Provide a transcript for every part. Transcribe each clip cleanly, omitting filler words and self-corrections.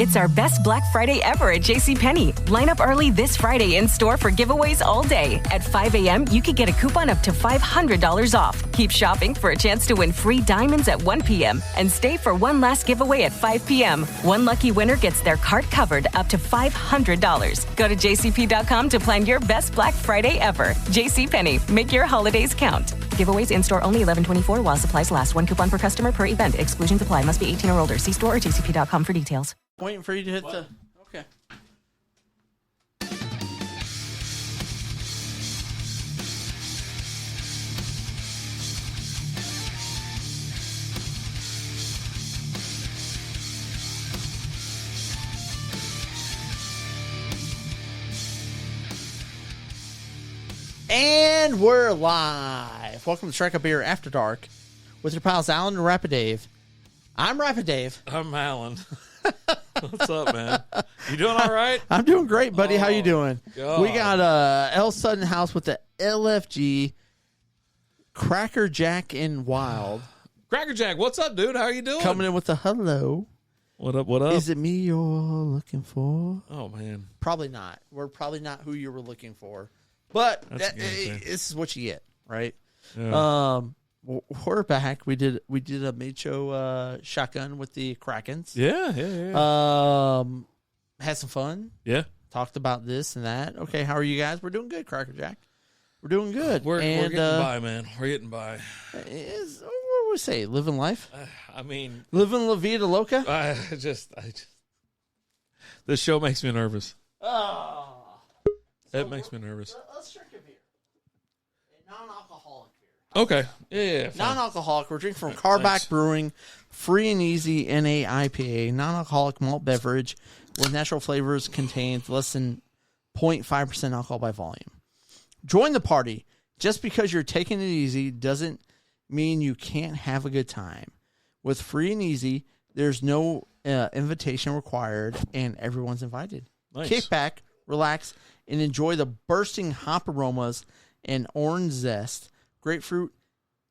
It's our best Black Friday ever at JCPenney. Line up early this Friday in store for giveaways all day. At 5 a.m., you could get a coupon up to $500 off. Keep shopping for a chance to win free diamonds at 1 p.m. and stay for one last giveaway at 5 p.m. One lucky winner gets their cart covered up to $500. Go to jcp.com to plan your best Black Friday ever. JCPenney, make your holidays count. Giveaways in-store only 11/24 while supplies last. One coupon per customer per event. Exclusions apply. Must be 18 or older. See store or jcp.com for details. Waiting for you to hit the... Okay. And we're live. Welcome to Strikeout Beer After Dark with your pals Alan and Rapid Dave. I'm Rapid Dave. I'm Alan. What's up, man? You doing all right? I'm doing great, buddy. How you doing? God. We got El Sutton House with the LFG Cracker Jack and Wild. Cracker Jack, what's up, dude? How are you doing? Coming in with a hello. What up, what up? Is it me you're looking for? Oh, man. Probably not. We're probably not who you were looking for. But this is what you get, right? Yeah. We're back. We did a mid-show shotgun with the Krakens. Yeah. Had some fun. Yeah. Talked about this and that. Okay, how are you guys? We're doing good, Cracker Jack. We're doing good. We're getting by, man. We're getting by. What do we say? Living life? Living La Vida Loca? I just this show makes me nervous. Oh. It makes me nervous. Let's drink a beer. A non-alcoholic beer. Okay. Yeah. Non-alcoholic. We're drinking from Carback Brewing, Free and Easy NA IPA, non-alcoholic malt beverage with natural flavors, contains less than 0.5% alcohol by volume. Join the party. Just because you're taking it easy doesn't mean you can't have a good time. With Free and Easy, there's no invitation required, and everyone's invited. Nice. Kick back, relax, and enjoy the bursting hop aromas and orange zest, grapefruit,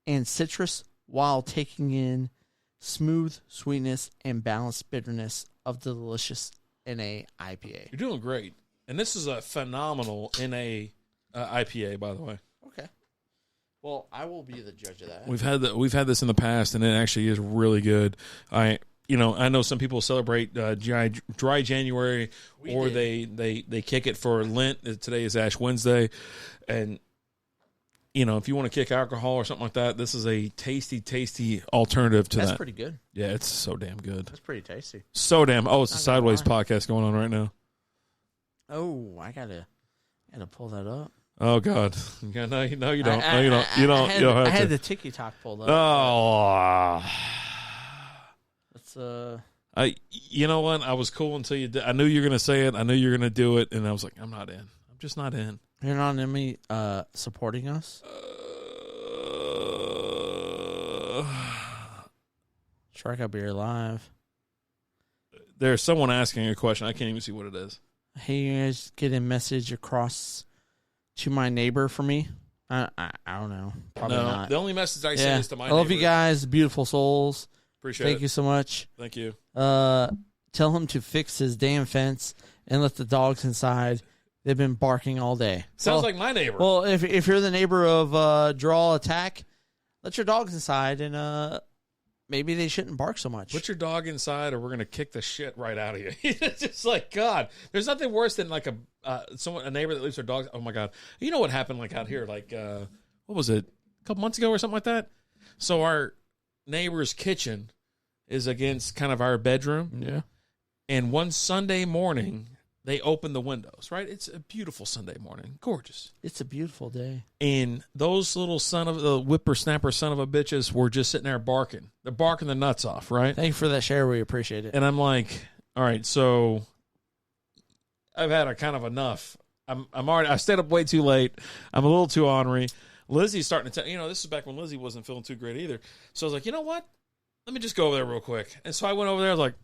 and citrus while taking in smooth sweetness and balanced bitterness of the delicious NA IPA. You're doing great. And this is a phenomenal NA IPA, by the way. Okay. Well, I will be the judge of that. We've had this in the past, and it actually is really good. I know some people celebrate dry January, they kick it for Lent. Today is Ash Wednesday, and if you want to kick alcohol or something like that, this is a tasty alternative to that. That's pretty good. Yeah, it's so damn good. That's pretty tasty. So damn. Oh, it's a Sideways podcast going on right now. Oh, I gotta pull that up. Oh God, no, you don't. You don't. I had the TikTok pulled up. Oh. You know what? I was cool until you did. I knew you were going to say it. I knew you were going to do it. And I was like, I'm not in. I'm just not in. You're not in me supporting us? Strikeout Beer Live. There's someone asking a question. I can't even see what it is. Hey, you guys get a message across to my neighbor for me? I don't know. Probably not. The only message I send is to my neighbor. I love you guys. Beautiful souls. Appreciate it. Thank you so much. Thank you. Tell him to fix his damn fence and let the dogs inside. They've been barking all day. Sounds like my neighbor. Well, if you're the neighbor of Draw Attack, let your dogs inside, and maybe they shouldn't bark so much. Put your dog inside, or we're gonna kick the shit right out of you. It's just like, God, there's nothing worse than like a neighbor that leaves their dogs. Oh my God, you know what happened like out here? Like what was it? A couple months ago or something like that. So our neighbor's kitchen is against kind of our bedroom. Yeah. And one Sunday morning, they opened the windows, right? It's a beautiful Sunday morning. Gorgeous. It's a beautiful day. And those little whippersnapper son of a bitches were just sitting there barking. They're barking their nuts off, right? Thank you for that share. We appreciate it. And I'm like, all right, so I've had a kind of enough. I stayed up way too late. I'm a little too ornery. Lizzie's starting to tell, this is back when Lizzie wasn't feeling too great either. So I was like, you know what? Let me just go over there real quick. And so I went over there. I was like,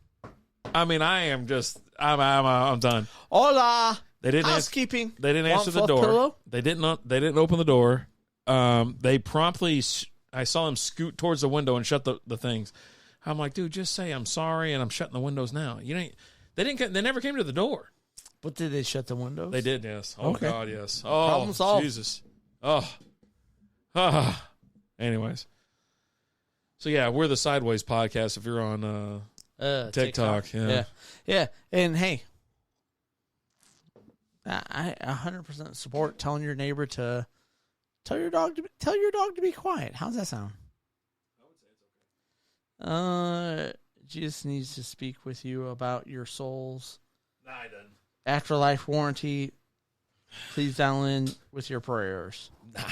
I'm done. Hola. They didn't housekeeping. They didn't answer the door. Pillow? They didn't open the door. They promptly, I saw them scoot towards the window and shut the things. I'm like, dude, just say I'm sorry and I'm shutting the windows now. They never came to the door. But did they shut the windows? They did, yes. Oh, Okay. God, yes. Oh, Problem solved. Jesus. Oh. Anyways. So, yeah, we're the Sideways Podcast if you're on TikTok. Yeah. Yeah. And, hey, I 100% support telling your neighbor to tell your dog to be quiet. How's that sound? I would say it's okay. Jesus needs to speak with you about your soul's Nah, I didn't. afterlife warranty. Please dial in with your prayers. Nah.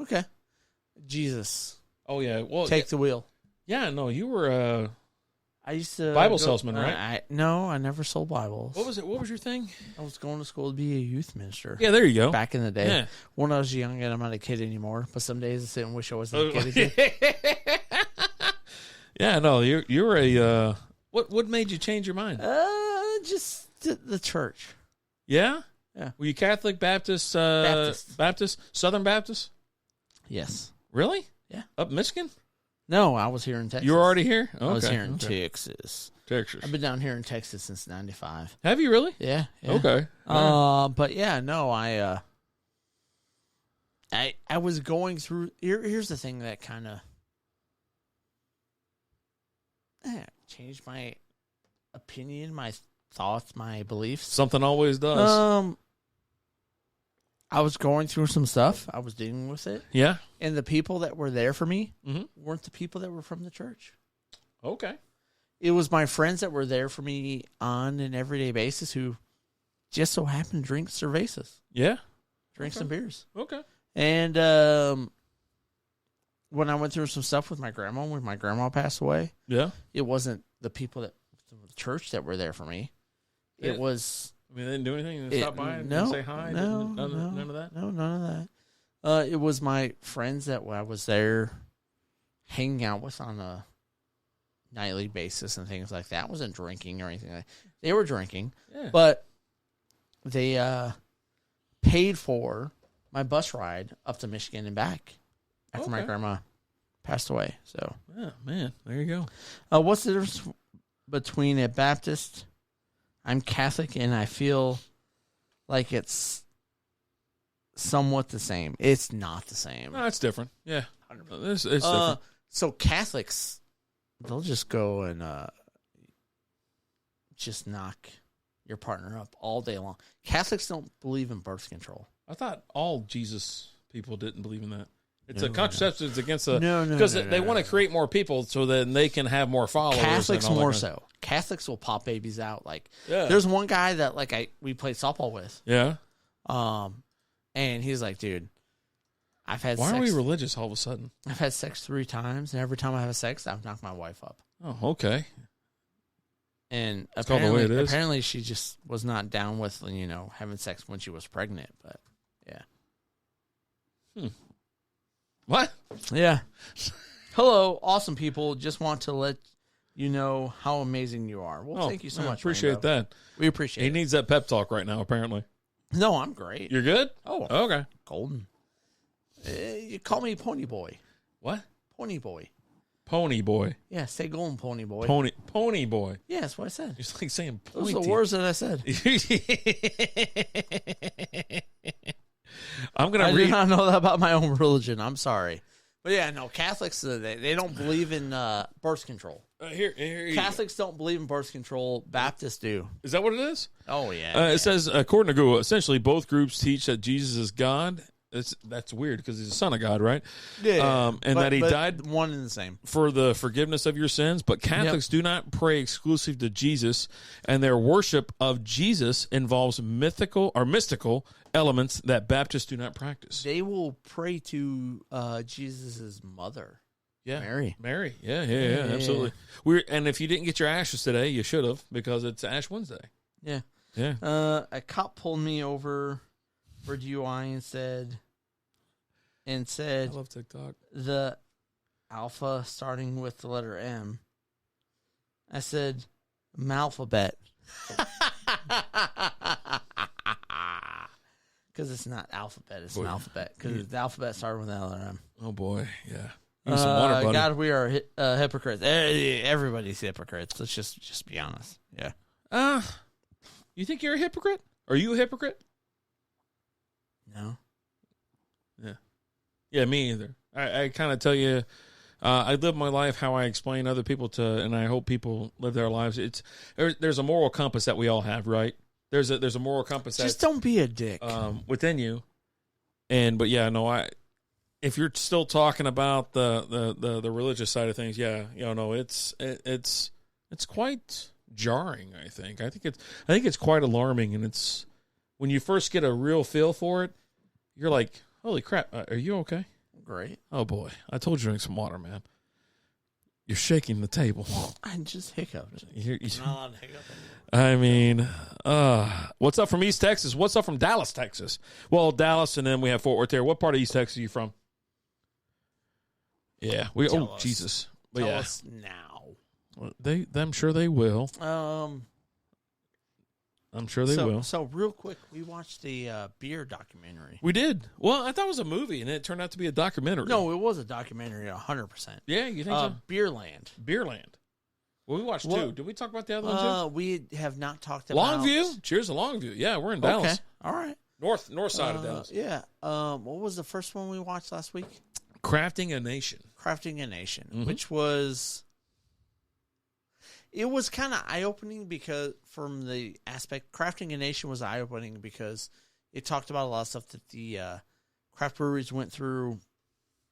Okay. Jesus, Oh, yeah. Well, take the wheel. Yeah, no, you were I used to Bible salesman, right? I never sold Bibles. What was it? What was your thing? I was going to school to be a youth minister. Yeah, there you go. Back in the day. Yeah. When I was young, and I'm not a kid anymore, but some days I sit and wish I wasn't a kid again. Yeah, no, you were a what made you change your mind? Just the church. Yeah? Yeah. Were you Catholic, Baptist, Baptist. Southern Baptist? Yes. Really? Yeah. Up Michigan? No, I was here in Texas. You were already here? Okay. I was here in Texas. Texas. I've been down here in Texas since '95. Have you really? Yeah. Okay. But yeah, no, I was going through. Here's the thing that kind of changed my opinion, my thoughts, my beliefs. Something always does. I was going through some stuff. I was dealing with it. Yeah. And the people that were there for me Mm-hmm. weren't the people that were from the church. Okay. It was my friends that were there for me on an everyday basis who just so happened to drink cervezas. Yeah. Drink some beers. Okay. And when I went through some stuff with my grandma, when my grandma passed away, Yeah. it wasn't the people that the church that were there for me. It was... I mean, they didn't do anything? They stop by and say hi? No, none of that? No, none of that. It was my friends that I was there hanging out with on a nightly basis and things like that. I wasn't drinking or anything like that. They were drinking, Yeah. but they paid for my bus ride up to Michigan and back after my Okay. grandma passed away. So, Yeah, man. There you go. what's the difference between a Baptist? I'm Catholic, and I feel like it's somewhat the same. It's not the same. No, it's different. Yeah. It's different. So Catholics, they'll just go and just knock your partner up all day long. Catholics don't believe in birth control. I thought all Jesus people didn't believe in that. It's No, a contraception. It's against the No, because no, they want to create more people so then they can have more followers. Catholics and all more that. so. Catholics will pop babies out. Like Yeah. there's one guy that we played softball with. Yeah. And he's like, dude, I've had Why sex. are we religious all of a sudden? I've had sex 3 times, and every time I have sex, I've knocked my wife up. Oh, okay. And called the way it is. apparently she just was not down with, having sex when she was pregnant. But, yeah. What? Yeah. Hello, awesome people. Just want to let you know how amazing you are. Well, thank you so much. Appreciate Rainbow. that. We appreciate He it. needs that pep talk right now, apparently. No, I'm great. You're good? Oh, Okay. golden. You call me Pony Boy. What? Pony Boy. Pony boy. Yeah, say golden Pony Boy. Pony boy. Yeah, that's what I said. It's like saying Those pointy. are the words that I said. I'm going I to do read. not know that about my own religion. I'm sorry. But yeah, no, Catholics, they don't believe in birth control. Here you go. Catholics don't believe in birth control. Baptists do. Is that what it is? Oh, yeah. It says, according to Google, essentially both groups teach that Jesus is God. That's weird because he's the son of God, right? Yeah. And that he died one and the same. for the forgiveness of your sins. But Catholics do not pray exclusive to Jesus, and their worship of Jesus involves mystical elements that Baptists do not practice. They will pray to Jesus' mother. Yeah, Mary. Yeah, absolutely. And if you didn't get your ashes today, you should have because it's Ash Wednesday. Yeah. Yeah. A cop pulled me over for DUI and said I love TikTok. the alpha starting with the letter M. I said malphabet. Because it's not alphabet, it's an alphabet. Because the alphabet started with the letter M. Oh boy, yeah. Give me some water, buddy. God, we are hypocrites. Everybody's hypocrites. Let's just be honest. Yeah. You think you're a hypocrite? Are you a hypocrite? No. Yeah, me either. I kind of tell you, I live my life how I explain other people to, and I hope people live their lives. There's a moral compass that we all have, right? There's a moral compass. Just don't be a dick within you. But yeah, no, if you're still talking about the religious side of things, yeah, it's quite jarring. I think it's quite alarming, and it's when you first get a real feel for it, you're like, holy crap, are you okay? Great. Oh boy, I told you to drink some water, man. You're shaking the table. I just hiccuped. You're not allowed to hiccup anymore. I mean, what's up from East Texas? What's up from Dallas, Texas? Well, Dallas, and then we have Fort Worth there. What part of East Texas are you from? Yeah, Tell us. Jesus. But Tell yeah, us now. I'm sure they will. I'm sure they will. So real quick, we watched the beer documentary. We did. Well, I thought it was a movie, and it turned out to be a documentary. No, it was a documentary, 100%. Yeah, you think so? Beerland. Well, we watched two. Did we talk about the other one too? We have not talked about Longview. Cheers to Longview. Yeah, we're in Dallas. Okay, all right. North side of Dallas. Yeah. What was the first one we watched last week? Crafting a Nation. Which was... It was kind of eye-opening because from the aspect, Crafting a Nation was eye-opening because it talked about a lot of stuff that the craft breweries went through,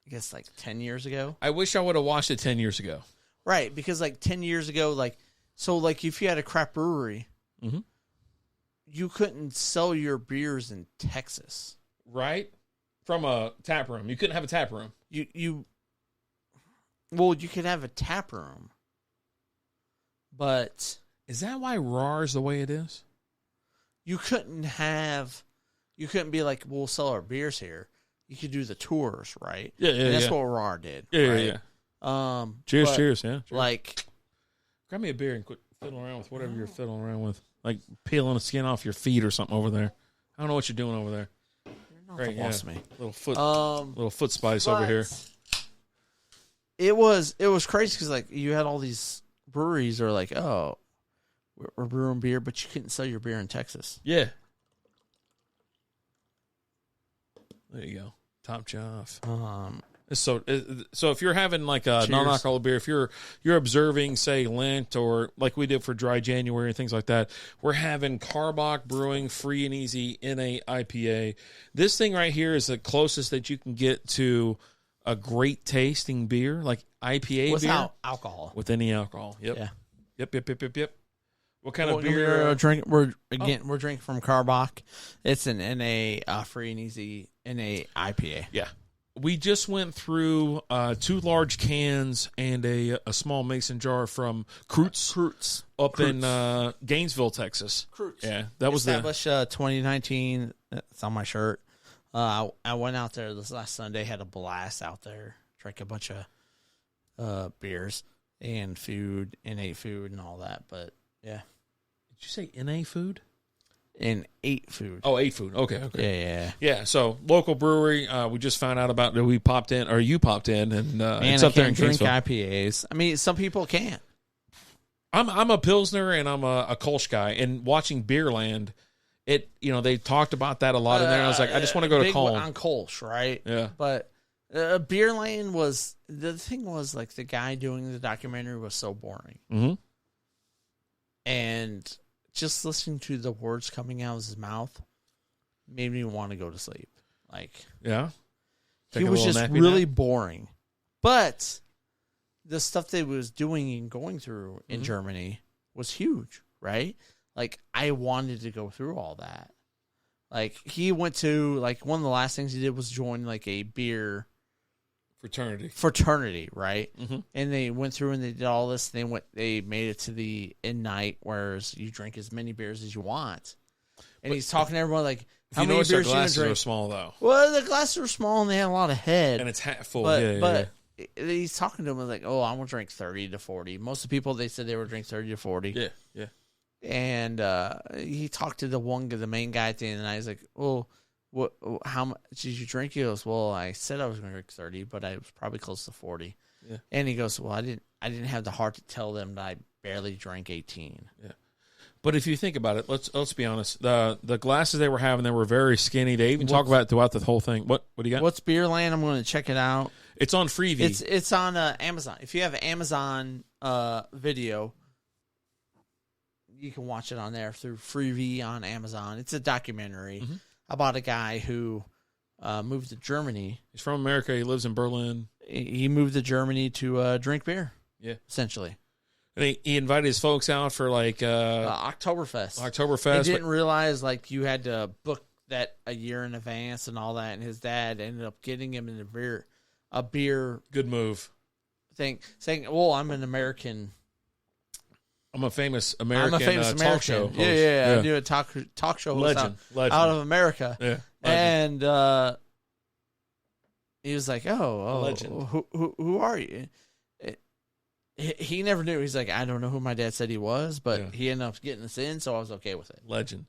I guess, like 10 years ago. I wish I would have watched it 10 years ago. Right, because like 10 years ago, if you had a craft brewery, you couldn't sell your beers in Texas. Right? From a tap room. You couldn't have a tap room. You could have a tap room. But is that why RAR is the way it is? You couldn't be like, we'll sell our beers here. You could do the tours, right? Yeah, and that's what RAR did. Yeah, right? Yeah. Cheers, yeah. Cheers. Like, grab me a beer and quit fiddling around with whatever you're fiddling around with. Like peeling the skin off your feet or something over there. I don't know what you're doing over there. You're not the boss of me. Little foot spice over here. It was crazy because like you had all these breweries are like, oh, we're brewing beer, but you couldn't sell your beer in Texas. Yeah. There you go. Top off. So if you're having like a non-alcoholic beer, if you're observing, say, Lent or like we did for Dry January and things like that, we're having Karbach Brewing Free and Easy NA IPA. This thing right here is the closest that you can get to a great tasting beer, like IPA without beer. alcohol. With any alcohol. Yep. Yeah. Yep. What kind of beer? We're drinking from Karbach. It's an NA Free and Easy NA IPA. Yeah. We just went through 2 large cans and a small mason jar from Kreutz up in Gainesville, Texas. Kreutz. Yeah, that was established 2019. It's on my shirt. I went out there this last Sunday, had a blast out there, drank a bunch of beers and food, NA food and all that. But yeah, did you say NA food? And ate food. Oh, ate food. Okay. Yeah. So local brewery. We just found out about that. You popped in, and it's up there in drink Gainesville. IPAs. I mean, some people can't. I'm a Pilsner and I'm a Kolsch guy. And watching Beerland, they talked about that a lot in there. And I was like, I just want to go to Kolsch. On Kolsch, right? Yeah. But Beerland was the thing was like the guy doing the documentary was so boring, and just listening to the words coming out of his mouth made me want to go to sleep. Like, yeah, he was just really boring. But the stuff that he was doing and going through in Germany was huge, right? Like, I wanted to go through all that. Like, he went to, like, one of the last things he did was join, like, a beer fraternity, right? And they went through and they did all this. They made it to the end night, whereas you drink as many beers as you want. And he's talking to everyone like, how many beers you glasses drink? Are small though. Well, the glasses are small and they have a lot of head, and it's half full. But he's talking to them like, oh, I'm gonna drink 30 to 40. Most of the people they said they would drink 30 to 40. Yeah. And he talked to the main guy at the end, and I was like, oh. How much did you drink? He goes, well, I said I was going to drink 30, but I was probably close to 40. Yeah. And he goes, well, I didn't have the heart to tell them that I barely drank 18. Yeah. But if you think about it, let's be honest. The glasses they were having, they were very skinny. They even talk about it throughout the whole thing. What do you got? What's Beerland? I'm going to check it out. It's on Freevee. It's on Amazon. If you have Amazon Video, you can watch it on there through Freevee on Amazon. It's a documentary about a guy who moved to Germany. He's from America. He lives in Berlin. He moved to Germany to drink beer. Yeah, essentially. And he invited his folks out for like Oktoberfest. Oktoberfest. He didn't realize like you had to book that a year in advance and all that. And his dad ended up getting him in a beer. Good move. Thing saying, "Well, I'm an American. I'm a famous American, American talk show host. Yeah. I do a talk show host Legend. out of America. Yeah, legend. And he was like, "Oh, legend. Who are you?" He never knew. He's like, I don't know who my dad said he was, but he ended up getting us in, so I was okay with it. Legend.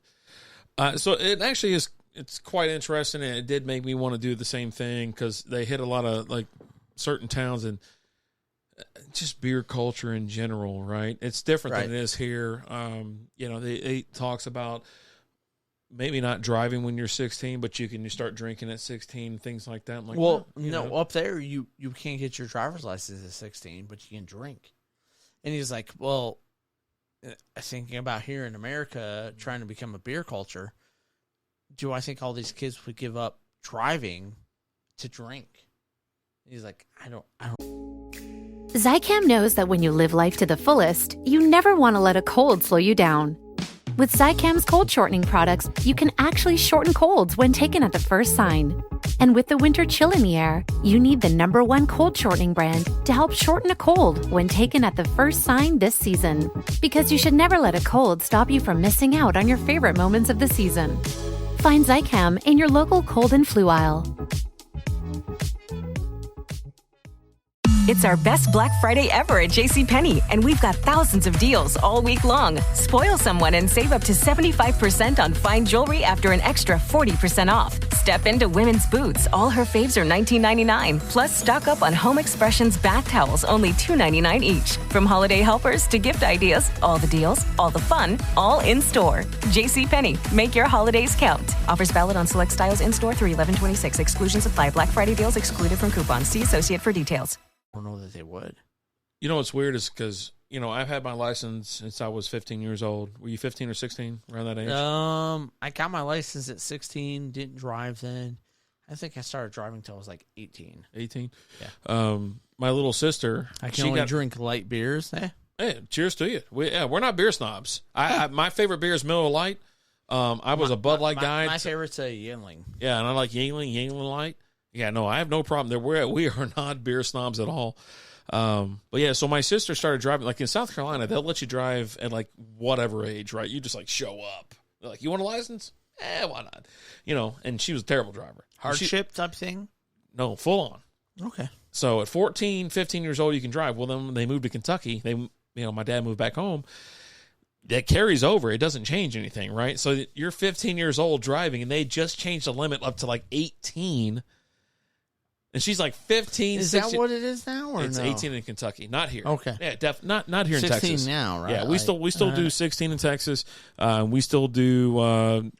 So it actually is. It's quite interesting, and it did make me want to do the same thing because they hit a lot of like certain towns and just beer culture in general. Right? It's different than it is here. They talks about maybe not driving when you're 16, but you start drinking at 16, things like that. I'm like, up there you can't get your driver's license at 16, but you can drink. And he's like, well, thinking about here in America, trying to become a beer culture, do I think all these kids would give up driving to drink? He's like, I don't. Zicam knows that when you live life to the fullest, you never want to let a cold slow you down. With Zicam's cold shortening products, you can actually shorten colds when taken at the first sign. And with the winter chill in the air, you need the #1 cold shortening brand to help shorten a cold when taken at the first sign this season. Because you should never let a cold stop you from missing out on your favorite moments of the season. Find Zicam in your local cold and flu aisle. It's our best Black Friday ever at JCPenney, and we've got thousands of deals all week long. Spoil someone and save up to 75% on fine jewelry after an extra 40% off. Step into women's boots. All her faves are $19.99. Plus, stock up on Home Expressions bath towels, only $2.99 each. From holiday helpers to gift ideas, all the deals, all the fun, all in store. JCPenney, make your holidays count. Offers valid on select styles in store through 11/26. Exclusions apply. Black Friday deals excluded from coupons. See associate for details. I don't know that they would. You know what's weird is because, I've had my license since I was 15 years old. Were you 15 or 16, around that age? I got my license at 16, didn't drive then. I think I started driving until I was like 18. 18? Yeah. My little sister. I can only drink light beers. Hey, cheers to you. We're not beer snobs. My favorite beer is Miller Lite. I was a Bud Light guy. My favorite's a Yuengling. Yeah, and I like Yuengling Light. Yeah, no, I have no problem there. We are not beer snobs at all. But yeah, so my sister started driving. Like in South Carolina, they'll let you drive at like whatever age, right? You just like show up. They're like, you want a license? Why not? And she was a terrible driver. Hardship type thing? No, full on. Okay. So at 14, 15 years old, you can drive. Well, then when they moved to Kentucky, my dad moved back home. That carries over. It doesn't change anything, right? So you're 15 years old driving, and they just changed the limit up to like 18. And she's like 15, Is 16. that what it is now, or it's no? 18 in Kentucky, not here. Okay. Yeah, not here in Texas. 16 now, right? Yeah, we still do 16 in Texas. We still do.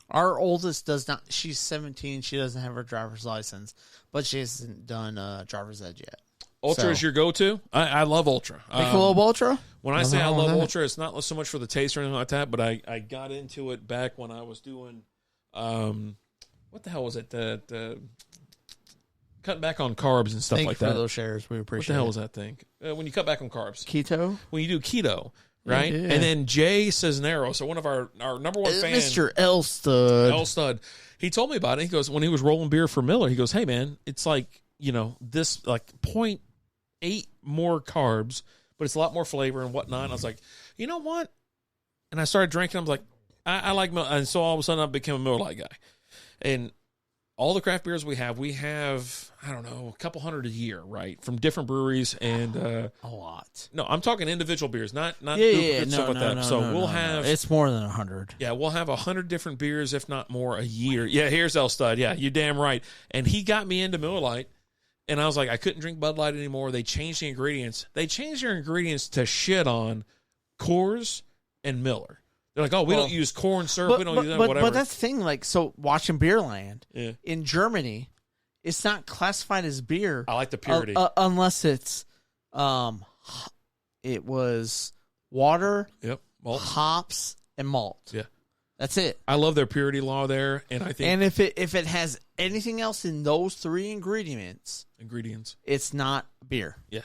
Our oldest does not. She's 17. She doesn't have her driver's license, but she hasn't done driver's ed yet. Ultra is your go-to? I love Ultra. Michelob Ultra? When I say I love Ultra, it's not so much for the taste or anything like that, but I got into it back when I was doing, what the hell was it? The cutting back on carbs and stuff like that. Thank you for those shares. We appreciate it. What the hell was that thing? When you cut back on carbs. Keto? When you do keto, right? Yeah. And then Jay Cisnero, so one of our number one fans. Mr. Elstud. Elstud. He told me about it. He goes, when he was rolling beer for Miller, he goes, hey, man, it's like, this like 0.8 more carbs, but it's a lot more flavor and whatnot. And I was like, you know what? And I started drinking. I was like, I like Miller. And so all of a sudden I became a Miller Lite guy. And all the craft beers we have, I don't know, a couple hundred a year, right? From different breweries and a lot. No, I'm talking individual beers, not stuff like that. So we'll have it's more than 100. Yeah, we'll have 100 different beers, if not more, a year. Yeah, here's Elstud. Yeah, you damn right. And he got me into Miller Lite, and I was like, I couldn't drink Bud Light anymore. They changed the ingredients. They changed their ingredients to shit on Coors and Miller. They're like, oh, we don't use corn syrup. We don't use that, whatever. But that's the thing. Like, so watching Beerland Yeah. in Germany, it's not classified as beer. I like the purity. Unless it's, it was water, Yep. Malt. hops, and malt. Yeah. That's it. I love their purity law there, and I think And if it has anything else in those 3 ingredients, it's not beer. Yeah.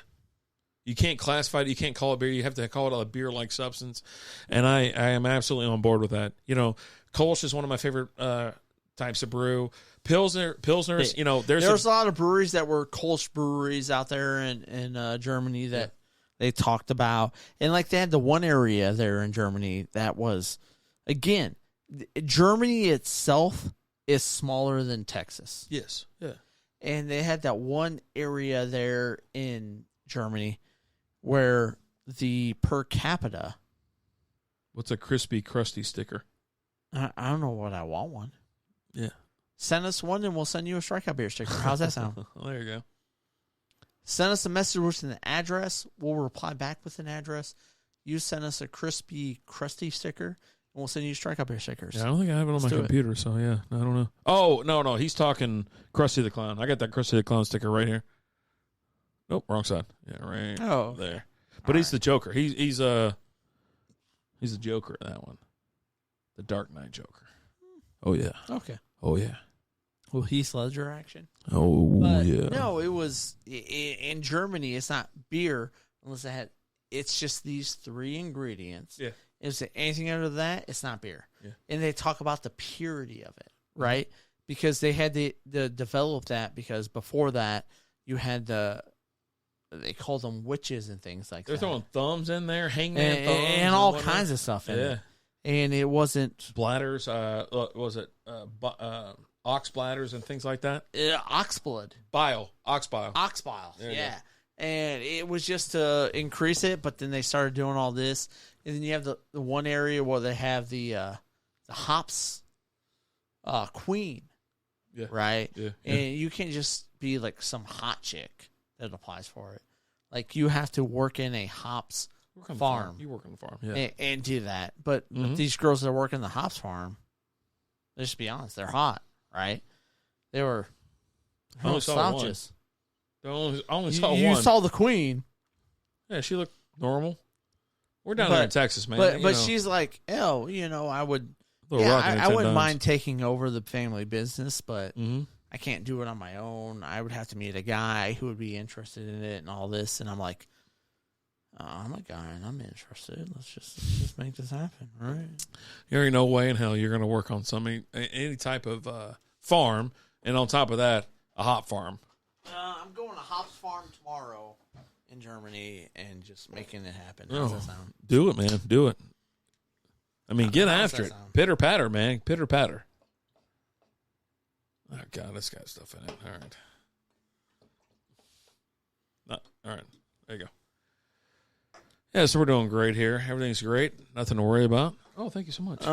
You can't classify it. You can't call it beer. You have to call it a beer-like substance. And I am absolutely on board with that. You know, Kolsch is one of my favorite types of brew. Pilsners, you know, there's a lot of breweries that were Kolsch breweries out there in Germany that they talked about. And like they had the one area there in Germany that was, again, Germany itself is smaller than Texas. Yes. Yeah. And they had that one area there in Germany where the per capita. What's a crispy, crusty sticker? I don't know what I want one. Yeah. Send us one and we'll send you a Strikeout Beer sticker. How's that sound? Well, there you go. Send us a message with an address. We'll reply back with an address. You send us a crispy, crusty sticker, and we'll send you Strikeout Beer stickers. Yeah, I don't think I have it on my computer, so yeah, I don't know. Oh, no, he's talking Krusty the Clown. I got that Krusty the Clown sticker right here. Nope, wrong side. Yeah, right there. But he's the Joker. He's a Joker, that one. The Dark Knight Joker. Oh, yeah. Okay. Oh, yeah. Well, Heath Ledger action. Oh, yeah. No, it was in Germany. It's not beer unless it's just these 3 ingredients. Yeah. If it's anything under that, it's not beer. Yeah. And they talk about the purity of it, right? Because they had to develop that because before that, you had they called them witches and things like They're that. They're throwing thumbs in there, hangman thumbs. And all kinds of stuff in it. And it wasn't... Bladders, was it ox bladders and things like that? Ox blood. Ox bile. Ox bile, yeah. And it was just to increase it, but then they started doing all this. And then you have the one area where they have the hops queen, right? Yeah. And you can't just be like some hot chick that applies for it. Like you have to work in a hops farm. You work on the farm, yeah. And do that. But these girls that work in the hops farm, let's just be honest, they're hot, right? They were slouches. I only saw one. You saw the queen. Yeah, she looked normal. We're down there in Texas, man. But she's like, I would. I wouldn't mind taking over the family business, but I can't do it on my own. I would have to meet a guy who would be interested in it and all this. And I'm like, I'm a guy and I'm interested. Let's just make this happen, right? There ain't no way in hell you're going to work on any type of farm, and on top of that, a hop farm. I'm going to hops farm tomorrow in Germany and just making it happen. How's that sound? Do it, man. Do it. I mean, get after it. Pitter patter, man. Pitter patter. Oh, God, this got stuff in it. All right. All right. There you go. Yeah, so we're doing great here. Everything's great. Nothing to worry about. Oh, thank you so much.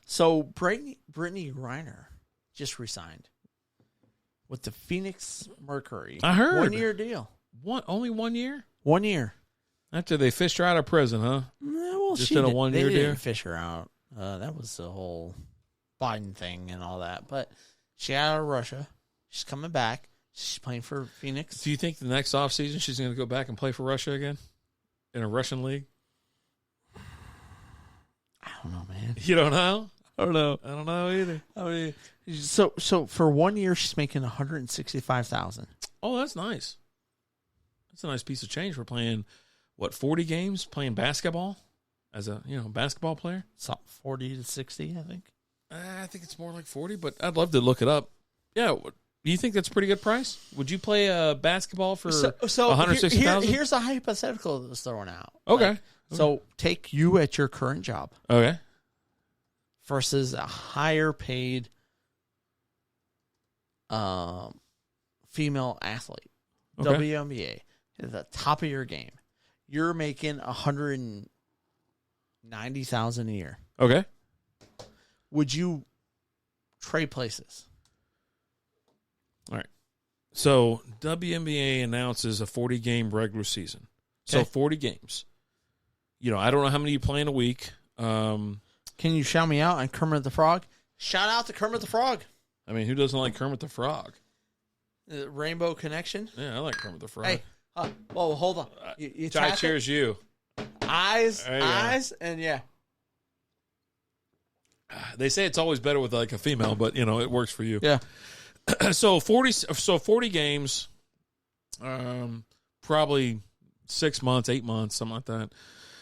So Brittany Griner just resigned with the Phoenix Mercury. I heard. 1-year deal. Only 1 year? 1 year. After they fished her out of prison, huh? Well, just did a 1 year deal. deal. Didn't fish her out. That was the whole Biden thing and all that. But she out of Russia. She's coming back. She's playing for Phoenix. Do you think the next offseason she's going to go back and play for Russia again in a Russian league? I don't know, man. You don't know? I don't know. I don't know either. I mean, so for 1 year she's making $165,000. Oh, that's nice. That's a nice piece of change for playing 40 games playing basketball as a basketball player. So 40 to 60, I think. I think it's more like 40, but I'd love to look it up. Yeah, do you think that's a pretty good price? Would you play basketball for $160,000? Here's a hypothetical that was thrown out. Okay. So take you at your current job. Okay. Versus a higher paid female athlete. Okay. WNBA. At the top of your game. You're making $190,000 a year. Okay. Would you trade places? All right. So WNBA announces a 40-game regular season. So 40 games. I don't know how many you play in a week. Can you shout me out on Kermit the Frog? Shout out to Kermit the Frog. I mean, who doesn't like Kermit the Frog? Rainbow Connection. Yeah, I like Kermit the Frog. Hey, whoa, hold on. You I cheers you. Eyes, and yeah. They say it's always better with like a female, but it works for you. Yeah. So 40 games, probably 6 months, 8 months, something like that.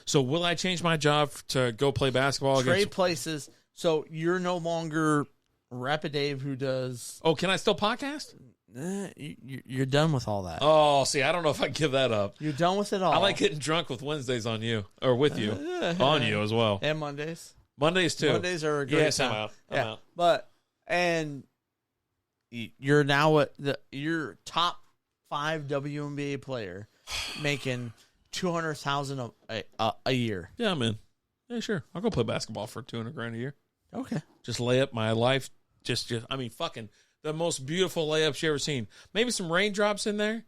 So will I change my job to go play basketball? Trade places. So you're no longer Rapid Dave who does. Oh, can I still podcast? You're done with all that. Oh, see, I don't know if I can give that up. You're done with it all. I like getting drunk with Wednesdays on you, or with you, on you as well. And Mondays. Mondays too. Mondays are a great time. I'm out. But you're now your top 5 WNBA player making $200,000 a year. Yeah, I'm in. Yeah, sure. I'll go play basketball for $200,000 a year. Okay. Just lay up my life. Fucking the most beautiful layups you ever seen. Maybe some raindrops in there.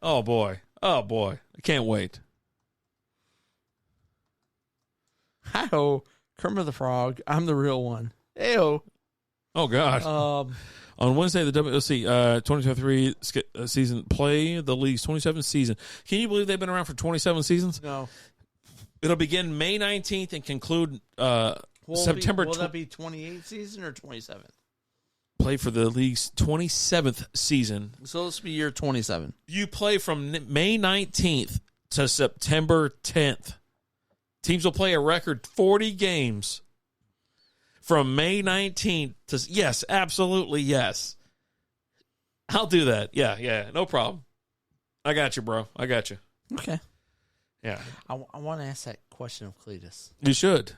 Oh boy. I can't wait. Hi-ho, Kermit the Frog. I'm the real one. Hey-ho. Oh God. On Wednesday, the WLC 2023 season play the league's 27th season. Can you believe they've been around for 27 seasons? No. It'll begin May 19th and conclude September. Will that be 28th season or 27th? Play for the league's 27th season. So this will be year 27. You play from May 19th to September 10th. Teams will play a record 40 games from May 19th to, yes, absolutely, yes. I'll do that. Yeah, no problem. I got you, bro. I got you. Okay. Yeah. I want to ask that question of Cletus. You should.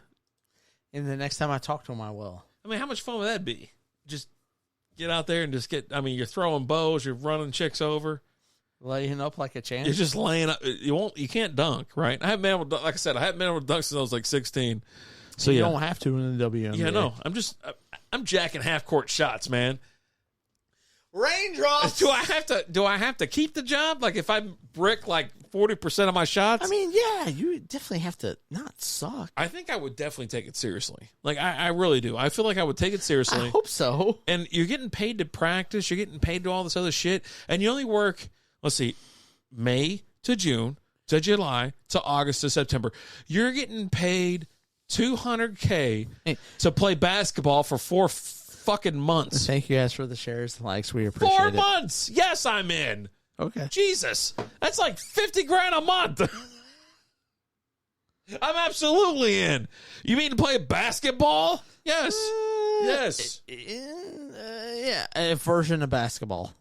And the next time I talk to him, I will. I mean, how much fun would that be? Just get out there and you're throwing bows, you're running chicks over. Laying up like a champ. You're just laying up. You can't dunk, right? I haven't been able to, like I said, I haven't been able to dunk since I was like 16. So you don't have to in the WNBA. Yeah, no. I'm jacking half court shots, man. Raindrops. Do I have to keep the job? Like if I brick like 40% of my shots? I mean, yeah, you definitely have to not suck. I think I would definitely take it seriously. Like I really do. I feel like I would take it seriously. I hope so. And you're getting paid to practice. You're getting paid to all this other shit. And you only work, let's see, May to June to July to August to September. You're getting paid $200K to play basketball for 4 fucking months. Thank you guys for the shares and likes. We appreciate 4 it. months. Yes, I'm in. Okay. Jesus. That's like $50,000 a month. I'm absolutely in. You mean to play basketball? Yes. Yes. Yeah, a version of basketball.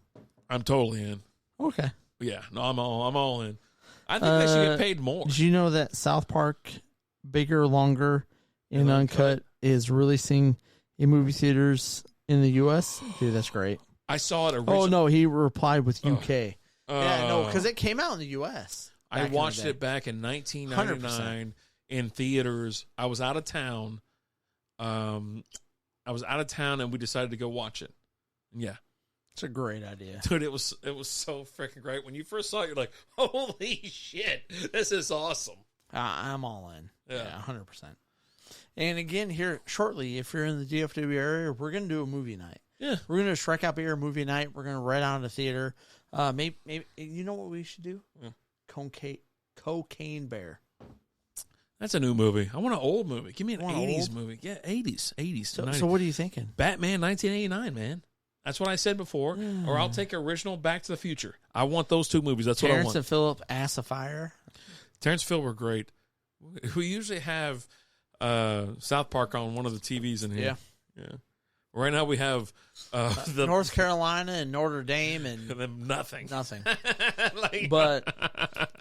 I'm totally in. Okay. Yeah. No, I'm all in. I think they should get paid more. Did you know that South Park Bigger, Longer, and Uncut is releasing in movie theaters in the U.S.? Dude, that's great. I saw it originally. Oh, no, he replied with UK. Yeah, no, because it came out in the U.S. I watched it back in 1999 100%. In theaters. I was out of town. And we decided to go watch it. Yeah. It's a great idea. Dude, it was so freaking great. When you first saw it, you're like, holy shit, this is awesome. I'm all in. Yeah, 100%. And again, here shortly, if you're in the DFW area, we're going to do a movie night. Yeah. We're going to strike out beer movie night. We're going to ride out to the theater. Maybe you know what we should do? Yeah. Cocaine Bear. That's a new movie. I want an old movie. Give me an 80s movie. Yeah, 80s. 80s. So what are you thinking? Batman 1989, man. That's what I said before. Or I'll take original Back to the Future. I want those 2 movies. That's what I want. Terrence and Phillip, Ass of Fire. Terrence and Phillip were great. We usually have South Park on one of the TVs in here. Yeah. Right now we have the North Carolina and Notre Dame and then nothing. But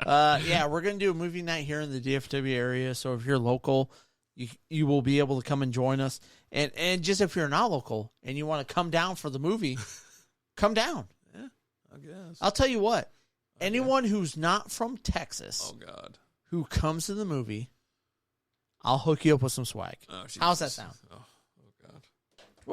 yeah, we're gonna do a movie night here in the DFW area. So if you're local, you will be able to come and join us. And just if you're not local and you want to come down for the movie, come down. Yeah, I guess. I'll tell you what. Anyone who's not from Texas, who comes to the movie, I'll hook you up with some swag. How's that sound?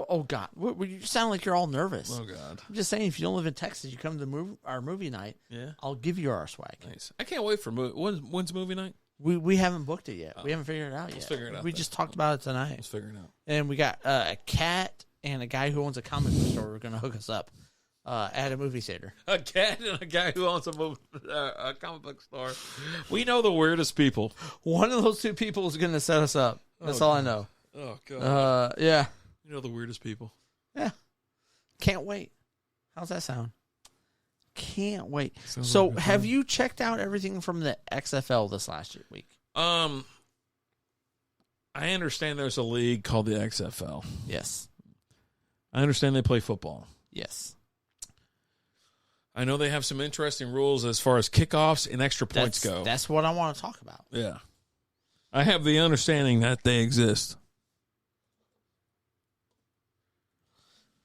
Oh, God. You sound like you're all nervous. Oh, God. I'm just saying, if you don't live in Texas, you come to our movie night, I'll give you our swag. Nice. I can't wait for movie. When's movie night? We haven't booked it yet. We haven't figured it out yet. Let's figure it out. We just talked about it tonight. Let's figure it out. And we got a cat and a guy who owns a comic book store. We're going to hook us up at a movie theater. A cat and a guy who owns a comic book store. We know the weirdest people. One of those two people is going to set us up. That's all I know. Oh, God. Yeah. You know the weirdest people. Yeah. Can't wait. How's that sound? Can't wait. Sounds So, like have you checked out everything from the XFL this last week? I understand there's a league called the XFL. Yes. I understand they play football. Yes. I know they have some interesting rules as far as kickoffs and extra points go. That's what I want to talk about. Yeah. I have the understanding that they exist.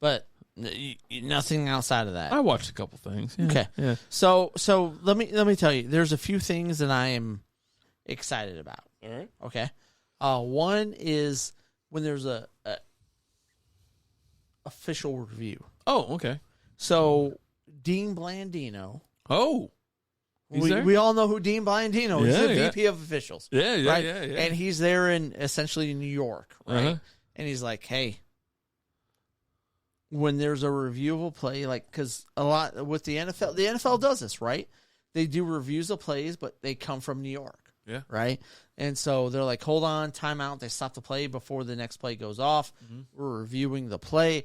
But nothing outside of that. I watched a couple things. Yeah. Okay. Yeah. So let me tell you, there's a few things that I am excited about. All right. Okay. One is when there's a official review. Oh, okay. So Dean Blandino. Oh. We all know who Dean Blandino is. He's the VP of officials. Yeah, yeah, right? yeah. And he's there in essentially New York, right? Uh-huh. And he's like, hey, when there's a review of a play, like, because a lot with the NFL does this, right? They do reviews of plays, but they come from New York. Yeah. Right? And so they're like, hold on, timeout. They stop the play before the next play goes off. Mm-hmm. We're reviewing the play,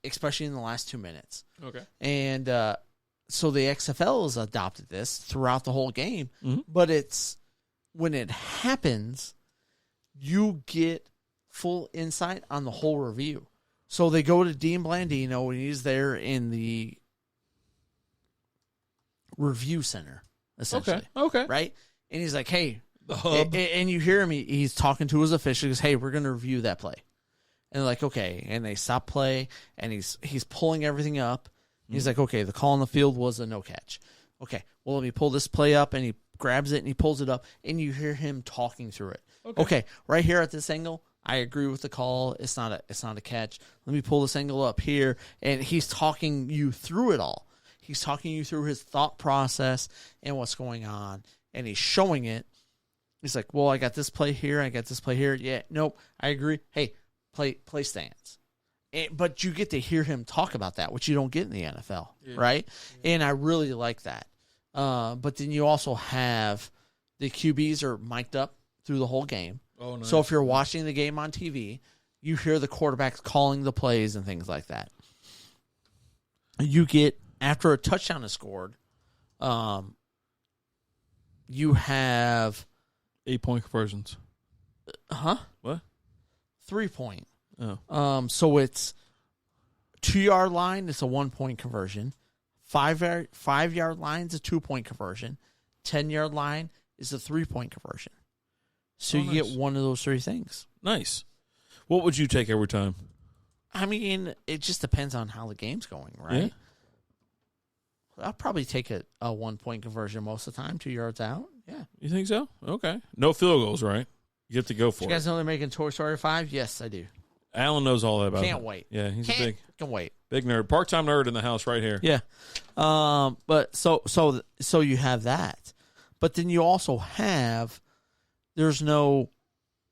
especially in the last 2 minutes. Okay. And so the XFL has adopted this throughout the whole game. Mm-hmm. But it's when it happens, you get full insight on the whole review. So they go to Dean Blandino, and he's there in the review center, essentially. Okay. Right? And he's like, hey. The hub. And you hear him, he's talking to his officials. He goes, hey, we're going to review that play. And they're like, okay. And they stop play, and he's pulling everything up. Mm-hmm. He's like, okay, the call on the field was a no catch. Okay, well, let me pull this play up, and he grabs it, and he pulls it up, and you hear him talking through it. Okay, right here at this angle, I agree with the call. It's not a catch. Let me pull this angle up here, and he's talking you through it all. He's talking you through his thought process and what's going on, and he's showing it. He's like, well, I got this play here. I got this play here. Yeah, nope, I agree. Hey, play stance. But you get to hear him talk about that, which you don't get in the NFL, right? Yeah. And I really like that. But then you also have the QBs are mic'd up through the whole game. Oh, nice. So if you're watching the game on TV, you hear the quarterbacks calling the plays and things like that. You get, after a touchdown is scored, you have 8-point conversions. What? 3-point. Oh. So it's 2-yard line, it's a 1-point conversion. 5-yard line is a 2-point conversion. 10-yard line is a 3-point conversion. So you get one of those three things. Nice. What would you take every time? I mean, it just depends on how the game's going, right? Yeah. I'll probably take a 1-point conversion most of the time, 2 yards out. Yeah. You think so? Okay. No field goals, right? You have to go for it. You guys know they're making Toy Story 5? Yes, I do. Alan knows all that about it. Can't wait. Yeah, he's a big nerd. Part-time nerd in the house right here. Yeah. But so you have that. But then you also have there's no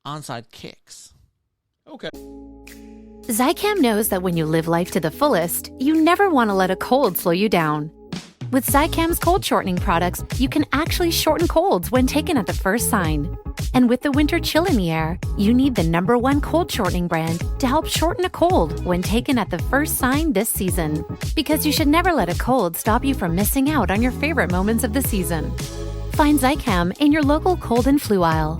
onside kicks. Okay. Zycam knows that when you live life to the fullest, you never want to let a cold slow you down. With Zycam's cold shortening products, you can actually shorten colds when taken at the first sign. And with the winter chill in the air, you need the #1 cold shortening brand to help shorten a cold when taken at the first sign this season. Because you should never let a cold stop you from missing out on your favorite moments of the season. Find Zycam in your local cold and flu aisle.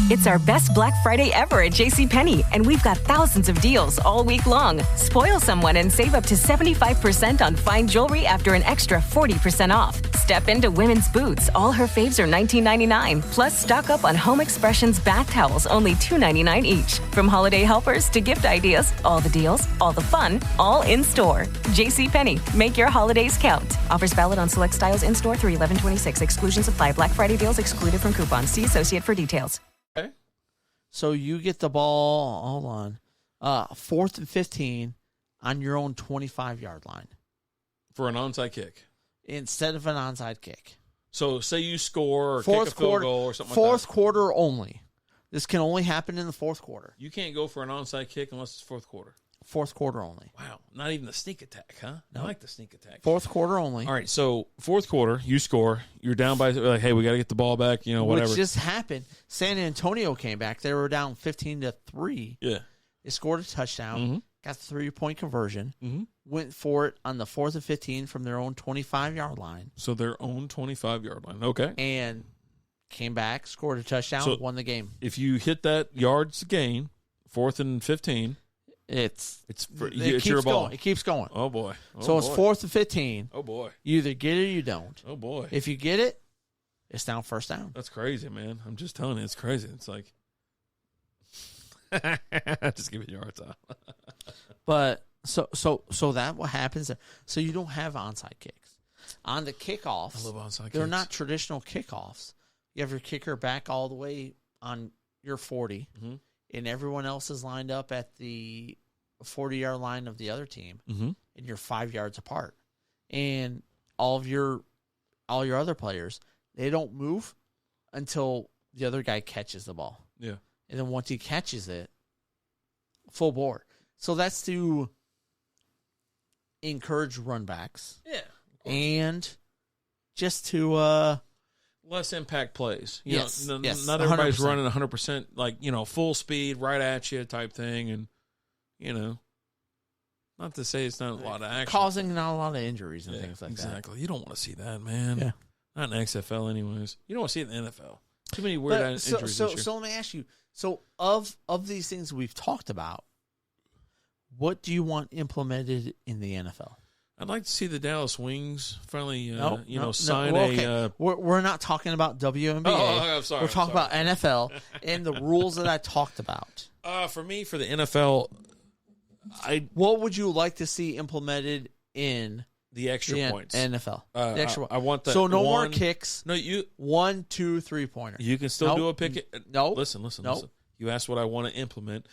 It's our best Black Friday ever at JCPenney, and we've got thousands of deals all week long. Spoil someone and save up to 75% on fine jewelry after an extra 40% off. Step into women's boots. All her faves are $19.99. Plus, stock up on Home Expressions bath towels, only $2.99 each. From holiday helpers to gift ideas, all the deals, all the fun, all in store. JCPenney, make your holidays count. Offers valid on select styles in store through 11/26. Exclusions apply. Black Friday deals excluded from coupons. See associate for details. Okay. So you get the ball, hold on, 4th and 15 on your own 25-yard line. For an onside kick. Instead of an onside kick. So say you score or Fourth kick a field quarter, goal or something fourth like that. quarter only. This can only happen in the fourth quarter. You can't go for an onside kick unless it's fourth quarter. Fourth quarter only. Wow. Not even the sneak attack, huh? No. I like the sneak attack. Fourth quarter only. All right, so fourth quarter, you score. You're down by, like, hey, we got to get the ball back, whatever. Which just happened. San Antonio came back. They were down 15-3. Yeah. They scored a touchdown, got the 3-point conversion, went for it on the 4th and 15 from their own 25-yard line. So their own 25-yard line. Okay. And came back, scored a touchdown, won the game. If you hit that yards gain, 4th and 15, it's your ball. Going. It keeps going. Oh, boy. So it's 4th and 15. Oh, boy. You either get it or you don't. Oh, boy. If you get it, it's down first down. That's crazy, man. I'm just telling you, it's crazy. It's like, just give it your hard time. But so that what happens. So you don't have onside kicks. On the kickoffs, I love onside they're kicks. not traditional kickoffs. You have your kicker back all the way on your 40, and everyone else is lined up at the 40-yard line of the other team, and you're 5 yards apart. And all your other players, they don't move until the other guy catches the ball. Yeah. And then once he catches it, full bore. So that's to encourage runbacks. Yeah. And just to less impact plays. Yes. Not everybody's 100%. running 100%, like, full speed, right at you type thing. And, not to say it's not a lot of action. causing not a lot of injuries and things like that. Exactly. You don't want to see that, man. Yeah. Not in XFL anyways. You don't want to see it in the NFL. Too many weird injuries this year. So let me ask you. So of these things we've talked about, what do you want implemented in the NFL? I'd like to see the Dallas Wings finally, Well, sign okay. We're not talking about WNBA. Oh, I'm sorry. We're talking about NFL and the rules that I talked about. For me, for the NFL, What would you like to see implemented in the extra points. NFL? The extra I want that. So no more kicks. No, 1, 2, 3-pointer. You can still do a pick. No. Listen. You asked what I want to implement.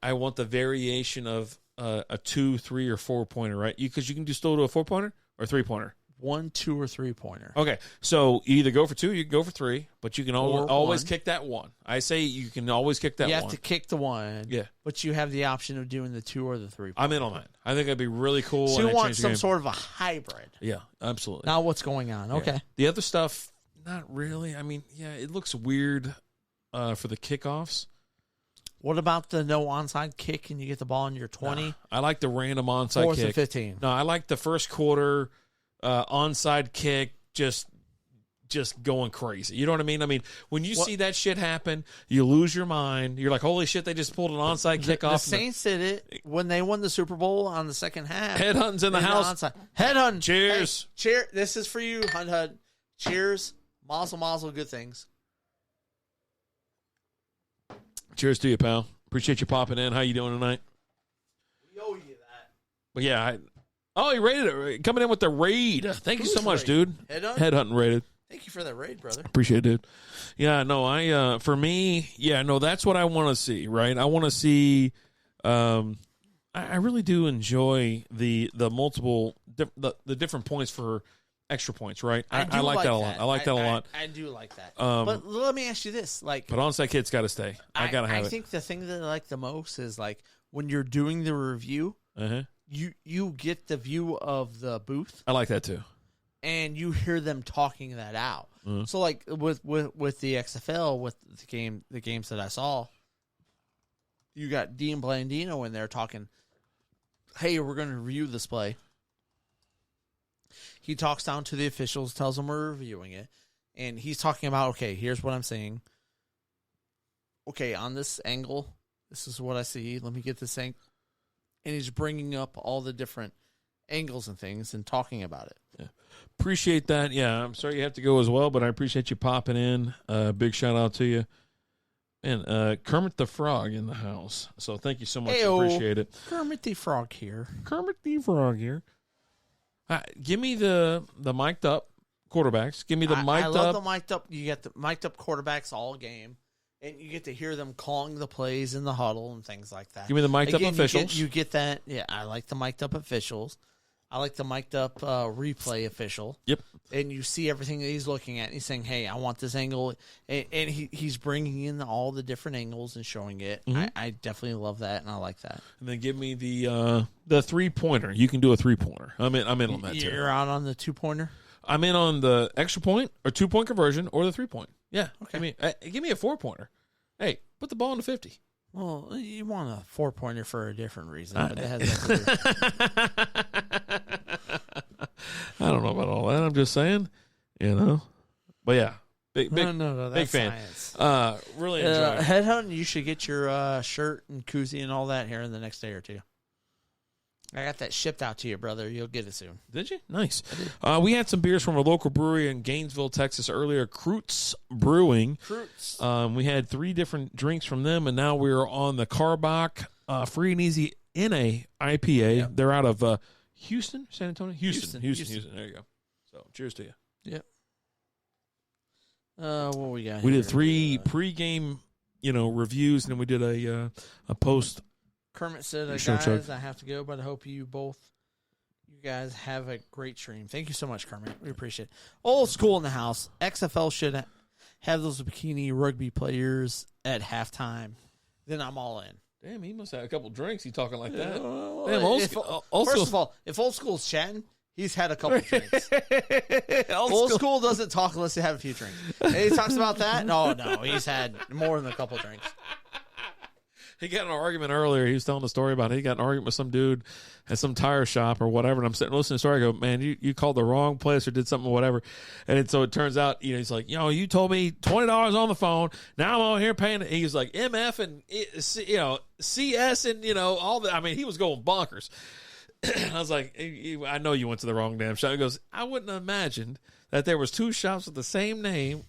I want the variation of a 2, 3, or 4-pointer, right? Because you can still do a 4-pointer or 3-pointer. 1, 2, or 3-pointer. Okay, so you either go for 2, you can go for 3, but you can always one. kick that 1. I say you can always kick that 1. You have to kick the 1. Yeah. But you have the option of doing the 2 or the 3. I'm in on that. I think that'd be really cool. So you and want change the some game. sort of a hybrid. Yeah, absolutely. Now what's going on? Okay. Yeah. The other stuff, not really. I mean, yeah, it looks weird for the kickoffs. What about the no onside kick and you get the ball in your 20? Nah, I like the random onside 4th kick. and 15. No, I like the first quarter onside kick just going crazy. You know what I mean? I mean, when you see that shit happen, you lose your mind. You're like, holy shit, they just pulled an onside kick off. The Saints did it when they won the Super Bowl on the second half. Headhunting's in the house. Headhunt. Cheers. Hey, cheer. This is for you, Hunt. Cheers. Mazel, mazel, good things. Cheers to you, pal. Appreciate you popping in. How you doing tonight? We owe you that. But yeah, he raided it. Coming in with the raid. Thank you so much, raid? dude. Headhunt raided. Thank you for that raid, brother. Appreciate it, dude. Yeah, no, for me, that's what I want to see, right? I want to see, I really do enjoy the multiple, the different points for extra points, right? I like that a lot. I like that a lot. I do like that. But let me ask you this. But onside kick's got to stay. I got to have it. I think the thing that I like the most is when you're doing the review, you get the view of the booth. I like that too. And you hear them talking that out. So with the XFL, with the games that I saw, you got Dean Blandino in there talking, hey, we're going to review this play. He talks down to the officials, tells them we're reviewing it, and he's talking about, okay, here's what I'm saying. Okay, on this angle, this is what I see. Let me get this thing. And he's bringing up all the different angles and things and talking about it. Yeah. Appreciate that. Yeah, I'm sorry you have to go as well, but I appreciate you popping in. Big shout out to you. And Kermit the Frog in the house. So thank you so much. Hey-o. Appreciate it. Kermit the Frog here. Kermit the Frog here. Give me the mic'd up quarterbacks. Give me the mic'd up. I love the mic'd up. You get the mic'd up quarterbacks all game, and you get to hear them calling the plays in the huddle and things like that. Give me the mic'd up officials. You get that. Yeah, I like the mic'd up officials. I like the mic'd up replay official. Yep. And you see everything that he's looking at. And he's saying, hey, I want this angle. And he's bringing in all the different angles and showing it. Mm-hmm. I definitely love that, and I like that. And then give me the 3-pointer. You can do a 3-pointer. I'm in on that too. You're out on the 2-pointer? I'm in on the extra point or 2-point conversion or the 3-point. Yeah. Okay. Give me a 4-pointer. Hey, put the ball in the 50. Well, you want a 4-pointer for a different reason, but it has nothing to do. I don't know about all that. I'm just saying, But yeah, big No, big that's fan. science. Really enjoy it. Headhunting, you should get your shirt and koozie and all that here in the next day or two. I got that shipped out to you, brother. You'll get it soon. Did you? Nice. We had some beers from a local brewery in Gainesville, Texas earlier, Kreutz Brewing. Fruits. We had 3 different drinks from them, and now we're on the Carbach Free and Easy NA IPA. Yep. They're out of Houston, San Antonio? Houston. Houston. There you go. So, cheers to you. Yep. What we got? We here? did 3 pregame, reviews, and then we did a post. Kermit said, Sure, guys, Chuck. I have to go, but I hope you guys have a great stream. Thank you so much, Kermit. We appreciate it. Old school in the house. XFL should have those bikini rugby players at halftime. Then I'm all in. Damn, he must have a couple drinks. He talking like that. Damn, first of all, if old school's chatting, he's had a couple drinks. Old school doesn't talk unless they have a few drinks. And he talks about that? No, he's had more than a couple drinks. He got in an argument earlier. He was telling the story about it. He got in an argument with some dude at some tire shop or whatever. And I'm sitting listening to the story. I go, man, you called the wrong place or did something or whatever. And so it turns out, he's like, you told me $20 on the phone. Now I'm over here paying. He's like MF and, CS and, all that. I mean, he was going bonkers. I was like, I know you went to the wrong damn shop. He goes, I wouldn't have imagined that there was 2 shops with the same name,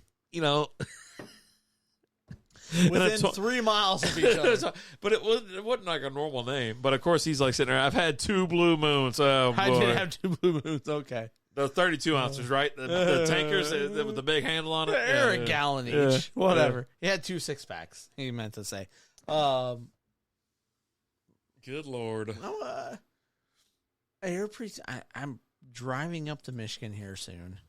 Within 3 miles of each other. But it wasn't like a normal name. But, of course, he's like sitting there, I've had 2 blue moons. Oh, boy. I did have 2 blue moons. Okay. The 32 ounces, right? The tankers with the big handle on it. They're a gallon each. Yeah. Whatever. He had 2 6-packs, he meant to say. Good Lord. I'm driving up to Michigan here soon.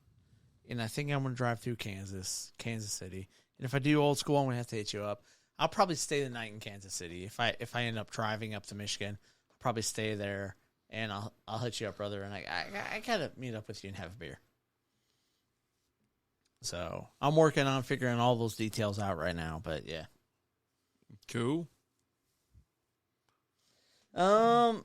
And I think I'm going to drive through Kansas City. And if I do old school, I'm going to have to hit you up. I'll probably stay the night in Kansas City. If I end up driving up to Michigan, I'll probably stay there, and I'll hit you up, brother. And I got to meet up with you and have a beer. So I'm working on figuring all those details out right now, but yeah. Cool. Man.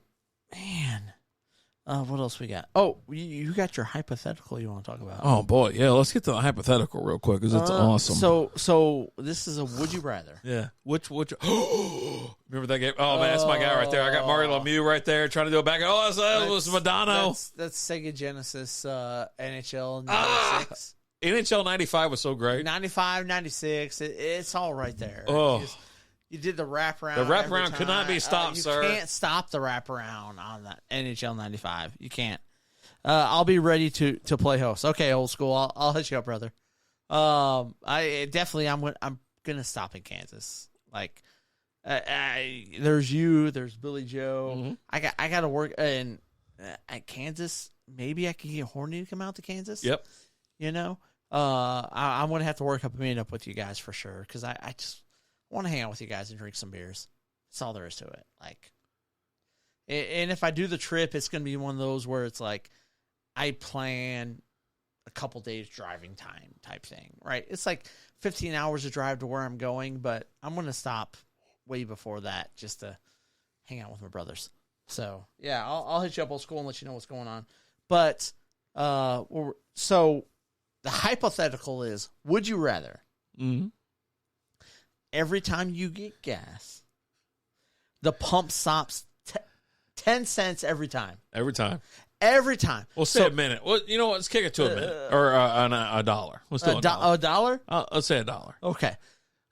What else we got? Oh, you got your hypothetical you want to talk about? Oh, boy. Yeah, let's get to the hypothetical real quick because it's awesome. So this is a would you rather. Yeah. Which remember that game? Oh, man, that's my guy right there. I got Mario Lemieux right there trying to do it back. Oh, that was Madonna. That's Sega Genesis NHL 96. NHL 95 was so great. 95, 96. It's all right there. Oh. You did the wraparound. The wraparound could not be stopped, sir. You can't stop the wraparound on that NHL 95. You can't. I'll be ready to play host. Okay, old school. I'll hit you up, brother. I'm gonna stop in Kansas. Like, there's you. There's Billy Joe. Mm-hmm. I got to work in at Kansas. Maybe I can get Horny to come out to Kansas. Yep. I'm gonna have to work up a meet up with you guys for sure because I just want to hang out with you guys and drink some beers. That's all there is to it. Like, and if I do the trip, it's going to be one of those where it's like I plan a couple days driving time type thing, right? It's like 15 hours to drive to where I'm going, but I'm going to stop way before that just to hang out with my brothers. So, yeah, I'll hit you up old school and let you know what's going on. But, so the hypothetical is, would you rather? Mm-hmm. Every time you get gas, the pump stops 10 cents every time. Every time. Every time. We'll say a minute. Well, you know what? Let's kick it to a minute. Or a dollar. Let's do a dollar. A dollar? Let's say $1. Okay.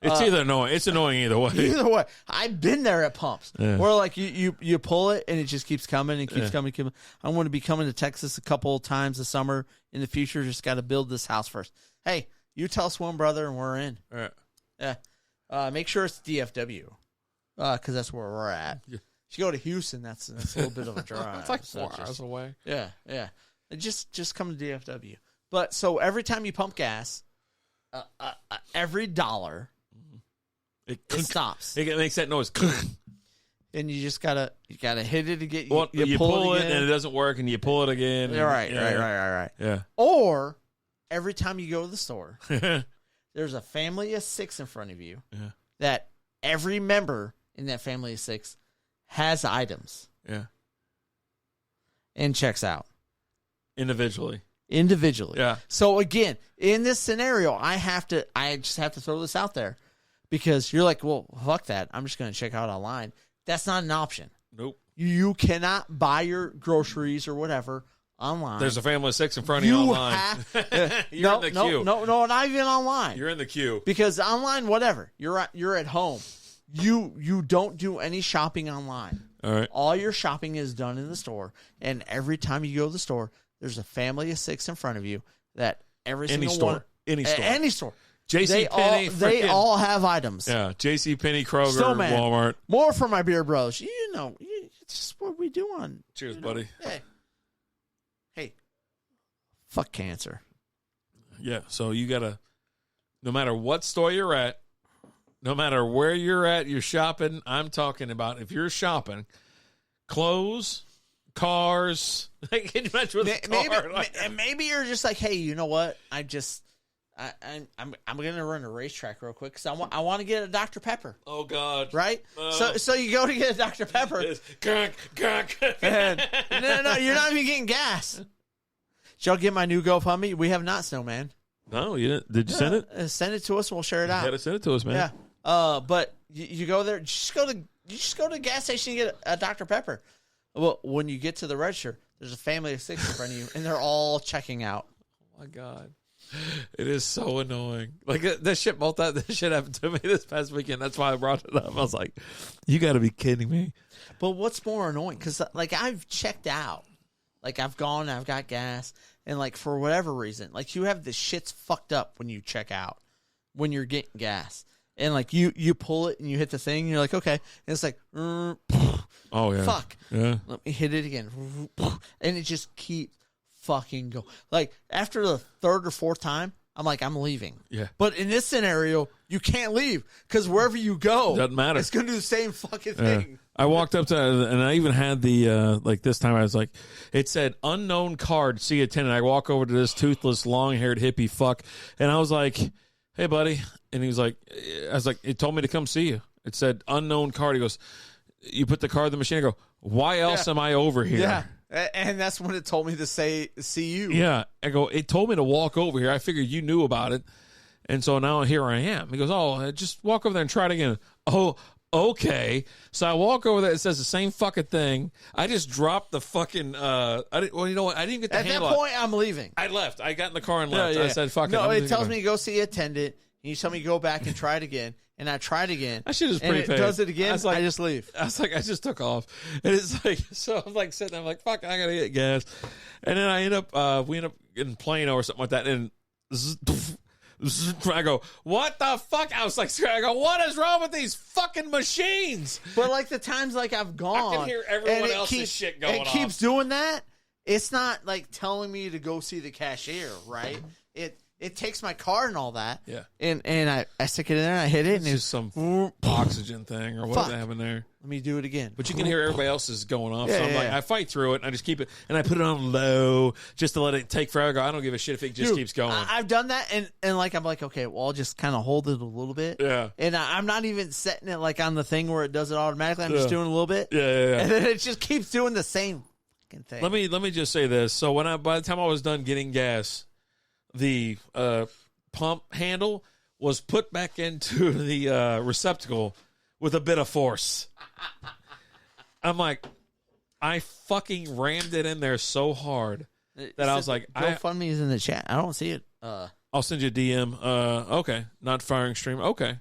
It's either annoying. It's annoying either way. Either way. I've been there at pumps. Yeah. Where like you pull it and it just keeps coming and keeps coming. I'm going to be coming to Texas a couple of times this summer in the future. Just got to build this house first. Hey, you tell us one, brother, and we're in. All right. Yeah. Make sure it's DFW because that's where we're at. Yeah. If you go to Houston, that's a little bit of a drive. It's like 4 hours away. Yeah. Just come to DFW. But so every time you pump gas, every dollar, it stops. It makes that noise. And you just gotta hit it again. You pull it and it doesn't work, and you pull it again. Right. Yeah. Or every time you go to the store, there's a family of 6 in front of you. Yeah. That every member in that family of 6 has items. Yeah. And checks out individually. Yeah. So again, in this scenario, I just have to throw this out there because you're like, well, fuck that. I'm just going to check out online. That's not an option. Nope. You cannot buy your groceries or whatever online. There's a family of 6 in front of you online. You're in the queue. No, not even online. You're in the queue. Because online, whatever. You're at home. You don't do any shopping online. All right. All your shopping is done in the store. And every time you go to the store, there's a family of 6 in front of you that every single one. Any store. JCPenney. They all have items. Yeah. JCPenney, Kroger, Snowman. Walmart. More for my beer bros. It's just what we do on. Cheers, buddy. Hey. Fuck cancer. Yeah. So you got to, no matter what store you're at, no matter where you're at, you're shopping. I'm talking about if you're shopping, clothes, cars. Can you imagine with a car? Maybe you're just like, hey, you know what? I'm gonna run a racetrack real quick because I want to get a Dr. Pepper. Oh God! Right? So you go to get a Dr. Pepper. And, no, you're not even getting gas. Did y'all get my new GoFundMe? We have not, Snowman. No, you didn't. Did you send it? Send it to us and we'll share it out. You gotta send it to us, man. Yeah. But you go there. You just go to the gas station and get a Dr. Pepper. Well, when you get to the register, there's a family of 6 in front of you, and they're all checking out. Oh my God. It is so annoying. Like this shit happened to me this past weekend. That's why I brought it up. I was like, you got to be kidding me. But what's more annoying? Because like I've checked out, like I've gone, I've got gas, and like for whatever reason, like you have the shit's fucked up when you check out, when you're getting gas, and like you pull it and you hit the thing, and you're like, okay, and it's like, oh yeah, fuck, yeah. Let me hit it again, and it just keeps fucking go. Like after the 3rd or 4th time, I'm like, I'm leaving. Yeah. But in this scenario, you can't leave because wherever you go, doesn't matter. It's gonna do the same fucking thing. I walked up to, and I even had the like this time I was like, it said unknown card, see attendant. I walk over to this toothless, long-haired hippie fuck, and I was like, hey buddy, and he was like, I was like, it told me to come see you. It said unknown card. He goes, you put the card in the machine. I go, why else am I over here? Yeah. And that's when it told me to say, see you. Yeah. I go, it told me to walk over here. I figured you knew about it. And so now here I am. He goes, oh, just walk over there and try it again. Oh, okay. So I walk over there. It says the same fucking thing. I just dropped the fucking, you know what? I didn't get the handle. At that point, I'm leaving. I left. I got in the car and left. Yeah. I said, fuck it. No, it tells me to go see an attendant. And you tell me to go back and try it again. And I tried again. I should just and prepaid. It does it again. I just leave. I was like, I just took off. And it's like, so I'm like sitting there, I'm like, fuck, I gotta get gas. And then we end up getting Plano or something like that. And I go, what the fuck? I was like, I go, what is wrong with these fucking machines? But like the times like I've gone, I can hear everyone else's shit going on. It keeps doing that. It's not like telling me to go see the cashier, right? It takes my card and all that. Yeah. And I stick it in there and I hit it. It's and just some oxygen thing or whatever they have in there. Let me do it again. But you can hear everybody else's going off. Yeah, so I'm like, I fight through it and I just keep it. And I put it on low just to let it take forever. I don't give a shit if it just keeps going. I've done that. And like, I'm like, okay, well, I'll just kind of hold it a little bit. Yeah. And I'm not even setting it like on the thing where it does it automatically. I'm just doing a little bit. Yeah. And then it just keeps doing the same fucking thing. Let me just say this. So by the time I was done getting gas, the pump handle was put back into the receptacle with a bit of force. I'm like, I fucking rammed it in there so hard that I was like, GoFundMe is in the chat. I don't see it. I'll send you a DM. Okay, not firing stream. Okay.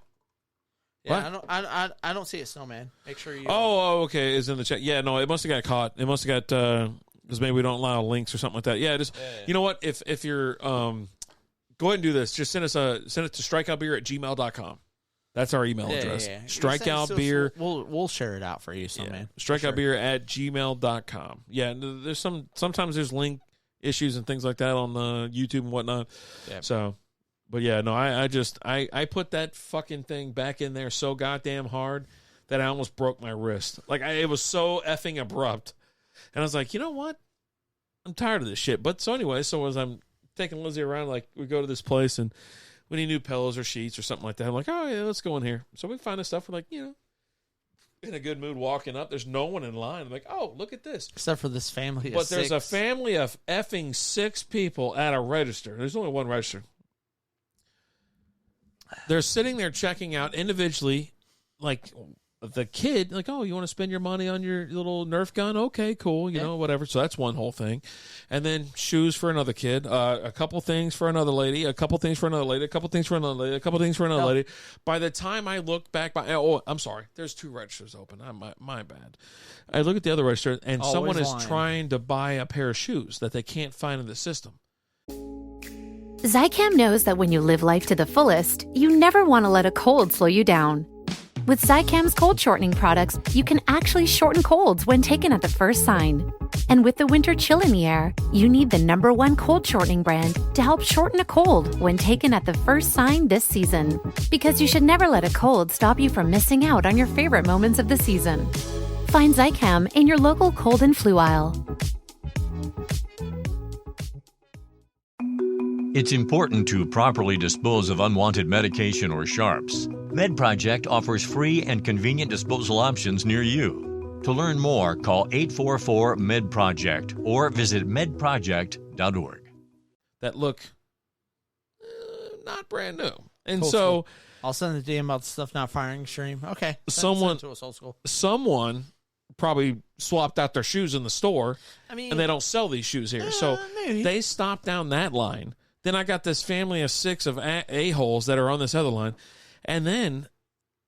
Yeah, what? I don't see it, Snowman. Make sure you. Oh, okay. It's in the chat. Yeah, no, it must have got caught. It must have got because maybe we don't allow links or something like that. Yeah, You know what? If you're go ahead and do this. Just send it to strikeoutbeer@gmail.com. That's our email address. Strikeout Beer. We'll share it out for you, man. Strikeoutbeer@gmail.com. Yeah, there's sometimes there's link issues and things like that on the YouTube and whatnot. Yep. So, but yeah, no, I put that fucking thing back in there so goddamn hard that I almost broke my wrist. Like it was so effing abrupt, and I was like, you know what? I'm tired of this shit. But so anyway, as I'm taking Lizzie around, like we go to this place and we need new pillows or sheets or something like that. I'm like, oh yeah, let's go in here. So we find this stuff. We're like, in a good mood walking up. There's no one in line. I'm like, oh, look at this. Except for this family. But there's a family of effing 6 people at a register. There's only one register. They're sitting there checking out individually, like the kid, like, oh, you want to spend your money on your little Nerf gun? Okay, cool, whatever. So that's one whole thing. And then shoes for another kid, a couple things for another lady, a couple things for another lady, a couple things for another lady, a couple things for another lady. By the time I look back, I'm sorry, there's 2 registers open. My bad. I look at the other register, and someone is trying to buy a pair of shoes that they can't find in the system. Zycam knows that when you live life to the fullest, you never want to let a cold slow you down. With Zycam's cold shortening products, you can actually shorten colds when taken at the first sign. And with the winter chill in the air, you need the #1 cold shortening brand to help shorten a cold when taken at the first sign this season. Because you should never let a cold stop you from missing out on your favorite moments of the season. Find Zycam in your local cold and flu aisle. It's important to properly dispose of unwanted medication or sharps. MedProject offers free and convenient disposal options near you. To learn more, call 844-MED-PROJECT or visit medproject.org. That look not brand new. And Cool, so cool. I'll send the DM about the stuff not firing stream. Okay. Someone to us, old school. Someone probably swapped out their shoes in the store, and they don't sell these shoes here. So maybe. They stopped down that line. Then I got this family of 6 of a-holes that are on this other line. And then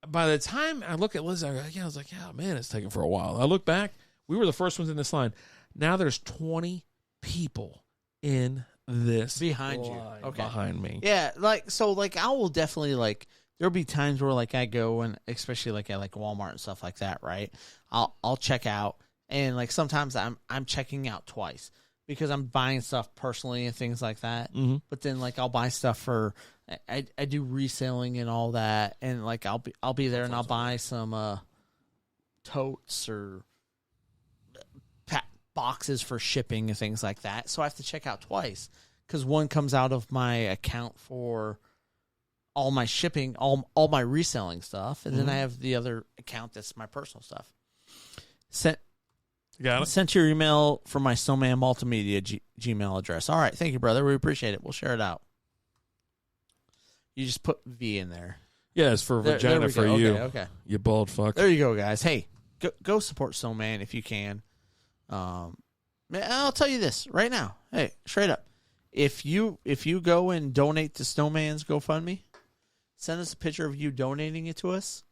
by the time I look at Liz, I was like, yeah, man, it's taking for a while. I look back. We were the first ones in this line. Now there's 20 people in this behind line you. Okay. Behind me. Yeah, I will definitely there'll be times where I go and especially at Walmart and stuff like that, right? I'll check out and sometimes I'm checking out twice because I'm buying stuff personally and things like that. Mm-hmm. But then I'll buy stuff for I do reselling and all that, and I'll be there and I'll buy some totes or boxes for shipping and things like that. So I have to check out twice because one comes out of my account for all my shipping, all my reselling stuff, and then I have the other account that's my personal stuff. Got it. Sent your email from my Snowman Multimedia Gmail address. All right, thank you, brother. We appreciate it. We'll share it out. You just put V in there. Yeah, it's for vagina for go. you. Okay. You bald fuck. There you go, guys. Hey, go support Snowman if you can. I'll tell you this right now. Hey, straight up. If you go and donate to Snowman's GoFundMe, send us a picture of you donating it to us.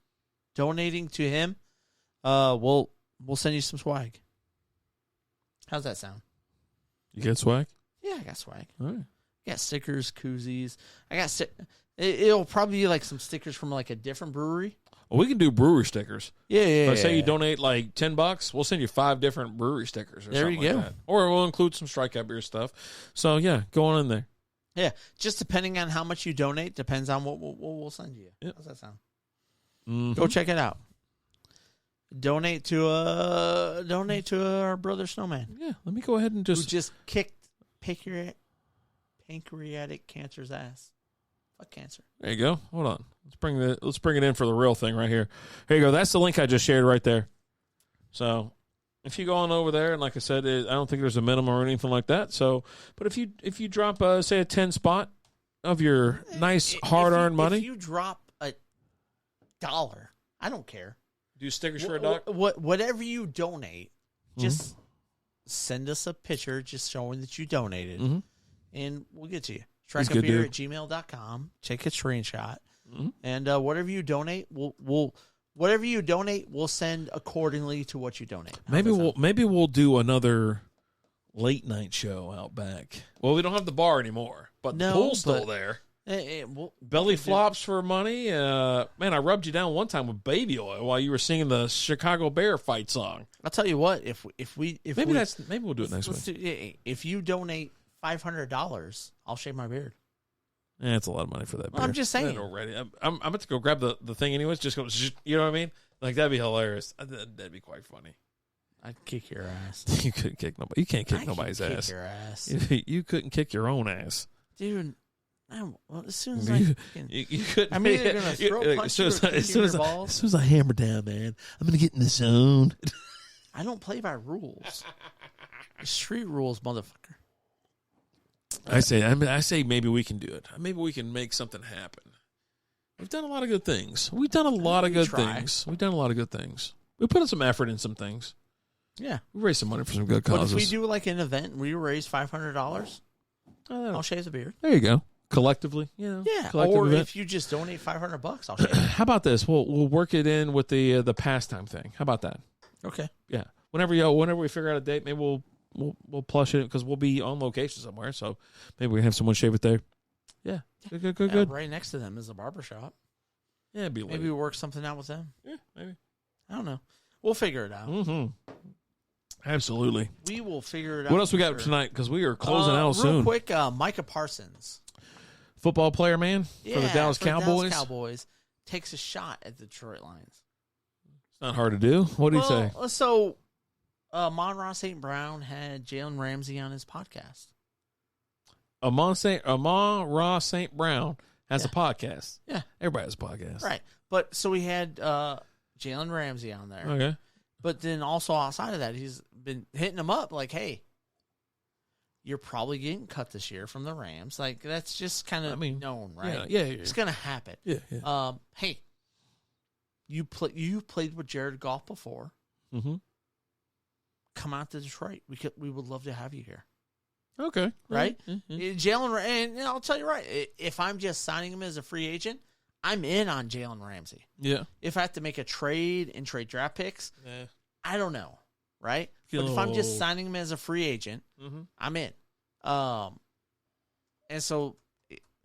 Donating to him. We'll send you some swag. How's that sound? You get swag? Yeah, I got swag. All right. I got stickers, koozies. It'll probably be some stickers from a different brewery. Well, we can do brewery stickers. Yeah. Say you donate $10, we'll send you 5 different brewery stickers. Or there something you go. Like that. Or we'll include some Strikeout Beer stuff. So yeah, go on in there. Yeah, just depending on how much you donate, depends on what we'll send you. Yep. How's that sound? Mm-hmm. Go check it out. Donate to our brother Snowman. Yeah, let me go ahead and Who just kicked pancreatic cancer's ass. Fuck cancer. There you go. Hold on. Let's bring it in for the real thing right here. Here you go. That's the link I just shared right there. So if you go on over there, and like I said, I don't think there's a minimum or anything like that. So, but if you drop say a 10 spot of your nice hard earned money, if you drop $1, I don't care. Do stickers for $1? Whatever you donate, just send us a picture just showing that you donated, and we'll get to you. Strikeoutbeer@gmail.com. Take a screenshot, and whatever you donate, we'll send accordingly to what you donate. Maybe we'll do another late night show out back. Well, we don't have the bar anymore, but the pool's still there. Belly flops for money. Man, I rubbed you down one time with baby oil while you were singing the Chicago Bear fight song. I'll tell you what. Maybe we'll do it next week. If you donate $500, I'll shave my beard. It's a lot of money for that beer. I'm just saying. Already. I'm about to go grab the thing anyways. Just go, you know what I mean? Like, that'd be hilarious. That'd be quite funny. I'd kick your ass. You couldn't kick nobody. You can't kick nobody's ass. Kick your ass. You couldn't kick your own ass. Dude, as soon as you couldn't. I'm either going to throw punch you or kick your balls. As soon as I hammer down, man, I'm going to get in the zone. I don't play by rules. Street rules, motherfucker. I say maybe we can do it. Maybe we can make something happen. We've done a lot of good things. We put in some effort in some things. Yeah. We raised some money for some good causes. But if we do like an event and we raise $500, I'll shave the beard. There you go. Collectively, Yeah. Or if you just donate $500, I'll shave it. How about this? We'll work it in with the pastime thing. How about that? Okay. Yeah. Whenever we figure out a date, maybe we'll plush it because we'll be on location somewhere. So maybe we can have someone shave it there. Yeah. Good. Right next to them is a barbershop. Yeah, it'd be maybe we work something out with them. Yeah, maybe. I don't know. We'll figure it out. Mm-hmm. Absolutely. We will figure it out. What else we got tonight? Because we are closing out soon. Real quick, Micah Parsons. Football player, man? For the Dallas Cowboys? Dallas Cowboys takes a shot at the Detroit Lions. It's not hard to do. What do you say? So, Amon-Ra St. Brown had Jalen Ramsey on his podcast. Amon-Ra St. Brown has a podcast. Yeah. Everybody has a podcast. Right. But so we had Jalen Ramsey on there. Okay. But then also outside of that, he's been hitting him up like, hey, you're probably getting cut this year from the Rams. Like, that's just kind of known, right? Yeah. It's going to happen. Yeah. Hey, you played with Jared Goff before. Mm-hmm. Come out to Detroit. We would love to have you here. Okay. Right? Mm-hmm. Jalen, and I'll tell you right, if I'm just signing him as a free agent, I'm in on Jalen Ramsey. Yeah. If I have to make a trade and trade draft picks, I don't know, right? But if I'm just signing him as a free agent, I'm in. And so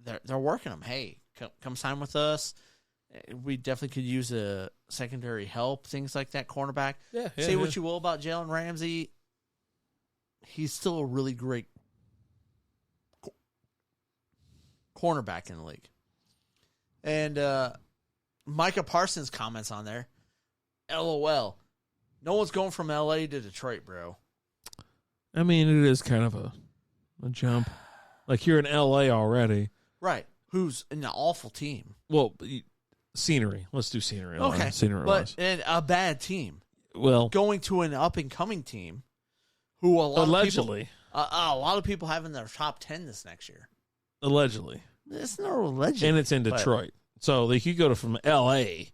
they're working him. Hey, come sign with us. We definitely could use a secondary help, things like that, cornerback. Say what you will about Jalen Ramsey. He's still a really great cornerback in the league. And Micah Parsons comments on there, LOL. No one's going from L.A. to Detroit, bro. I mean, it is kind of a jump. Like, you're in L.A. already. Right. Who's an awful team. Well, scenery. Let's do scenery. Okay. Scenery-wise. But a bad team. Well, going to an up-and-coming team who a lot allegedly. A lot of people have in their top 10 this next year. Allegedly. It's no allegedly. And it's in Detroit. So, like, you go from L.A.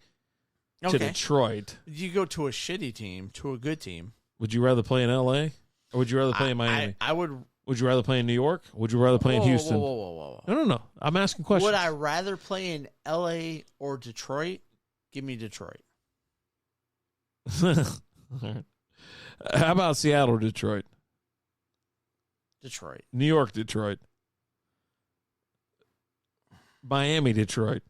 to Detroit. You go to a shitty team to a good team. Would you rather play in L.A. or would you rather play in Miami? I would. Would you rather play in New York? Would you rather play in Houston? Whoa. No. I'm asking questions. Would I rather play in L.A. or Detroit? Give me Detroit. All right. How about Seattle or Detroit? Detroit. New York, Detroit. Miami, Detroit.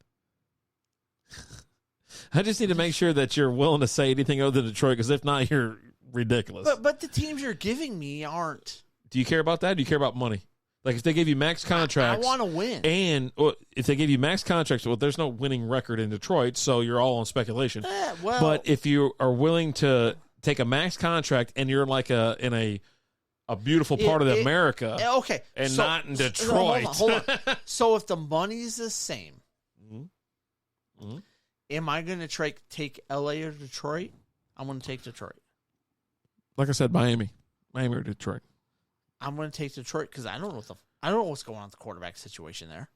I just need to make sure that you're willing to say anything other than Detroit, because if not, you're ridiculous. But the teams you're giving me aren't. Do you care about that? Do you care about money? Like, if they give you max contracts, I want to win. And if they give you max contracts, well, there's no winning record in Detroit, so you're all on speculation. But if you are willing to take a max contract and you're like in a beautiful part of America, and not in Detroit. Hold on. So if the money's the same, am I going to take L.A. or Detroit? I'm going to take Detroit. Like I said, Miami or Detroit. I'm going to take Detroit because I don't know what's going on with the quarterback situation there.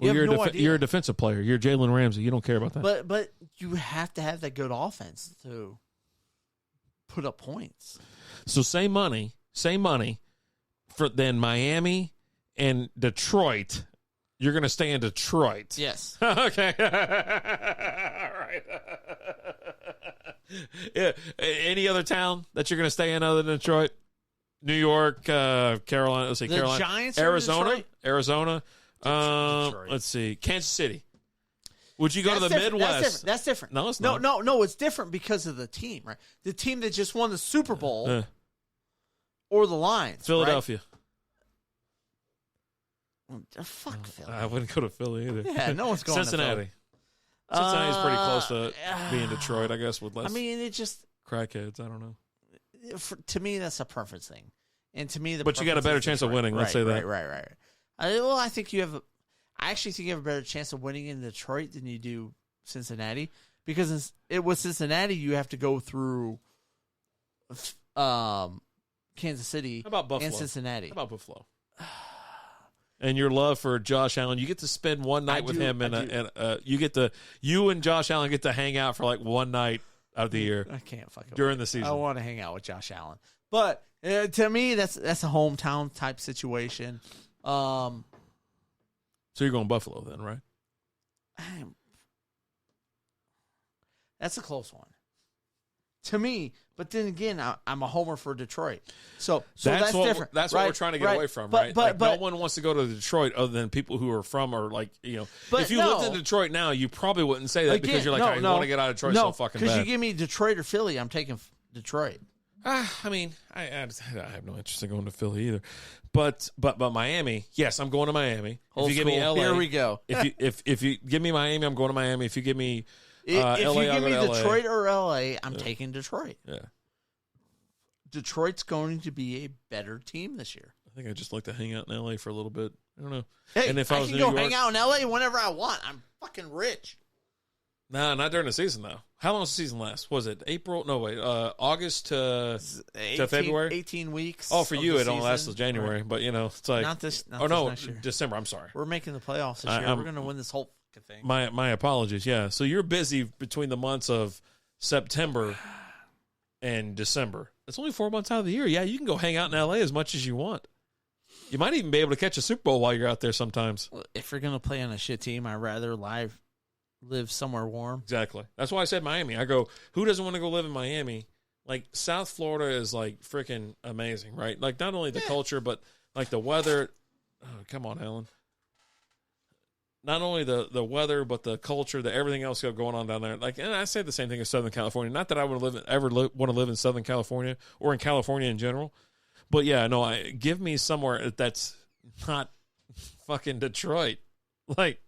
Well, you're a defensive player. You're Jalen Ramsey. You don't care about that. But you have to have that good offense to put up points. So same money for then Miami and Detroit. You're going to stay in Detroit. Yes. Okay. All right. Yeah. Any other town that you're going to stay in other than Detroit? New York, Carolina. Let's say Carolina. Giants, Arizona. Detroit. Let's see. Kansas City. Would you go to the different. Midwest? That's different. No, it's not. No. It's different because of the team, right? The team that just won the Super Bowl or the Lions. Philadelphia. Right? Fuck Philly. I wouldn't go to Philly either. Yeah, no one's going Cincinnati. to Philly. Cincinnati's pretty close to being Detroit, I guess, with less it just... crackheads. I don't know. To me, that's a preference thing. And to me, but you got a better chance of winning. Let's say that. Right. I think you have... I actually think you have a better chance of winning in Detroit than you do Cincinnati. Because with Cincinnati, you have to go through Kansas City and Cincinnati. How about Buffalo? And your love for Josh Allen, you get to spend one night with him, and you and Josh Allen get to hang out for like one night out of the year. I can't fucking during the season. I want to hang out with Josh Allen, but to me, that's a hometown type situation. So you're going Buffalo then, right? That's a close one to me. But then again, I'm a homer for Detroit, so that's different. That's what we're trying to get away from, right? But no one wants to go to Detroit other than people who are from, or like, you know. If you lived in Detroit now, you probably wouldn't say that because you're like, I want to get out of Detroit so fucking bad. Because you give me Detroit or Philly, I'm taking Detroit. I mean, I have no interest in going to Philly either, but Miami, yes, I'm going to Miami. If you give me LA, here we go. if you give me Miami, I'm going to Miami. If you give me if LA, you give me LA. Detroit or LA, I'm taking Detroit. Yeah, Detroit's going to be a better team this year. I think I just like to hang out in LA for a little bit. I don't know. Hey, and if I was can in New go York, hang out in LA whenever I want. I'm fucking rich. Nah, not during the season though. How long does the season last? Was it April? No, wait. August to February. 18 weeks. Oh, for you, it only lasts till January. Right. But you know, it's like not this. Not oh no, next year. December. I'm sorry. We're making the playoffs this year. We're going to win this whole thing. My apologies. Yeah. So you're busy between the months of September and December. It's only 4 months out of the year. Yeah, you can go hang out in LA as much as you want. You might even be able to catch a Super Bowl while you're out there sometimes. If you're going to play on a shit team, I'd rather live somewhere warm. Exactly. That's why I said Miami. I go, who doesn't want to go live in Miami? Like, South Florida is, like, freaking amazing, right? Like, not only the culture, but, like, the weather. Oh, come on, Helen. Not only the weather, but the culture, everything else going on down there. Like, and I say the same thing as Southern California. Not that I would want to live in Southern California or in California in general. But, yeah, no, give me somewhere that's not fucking Detroit. Like,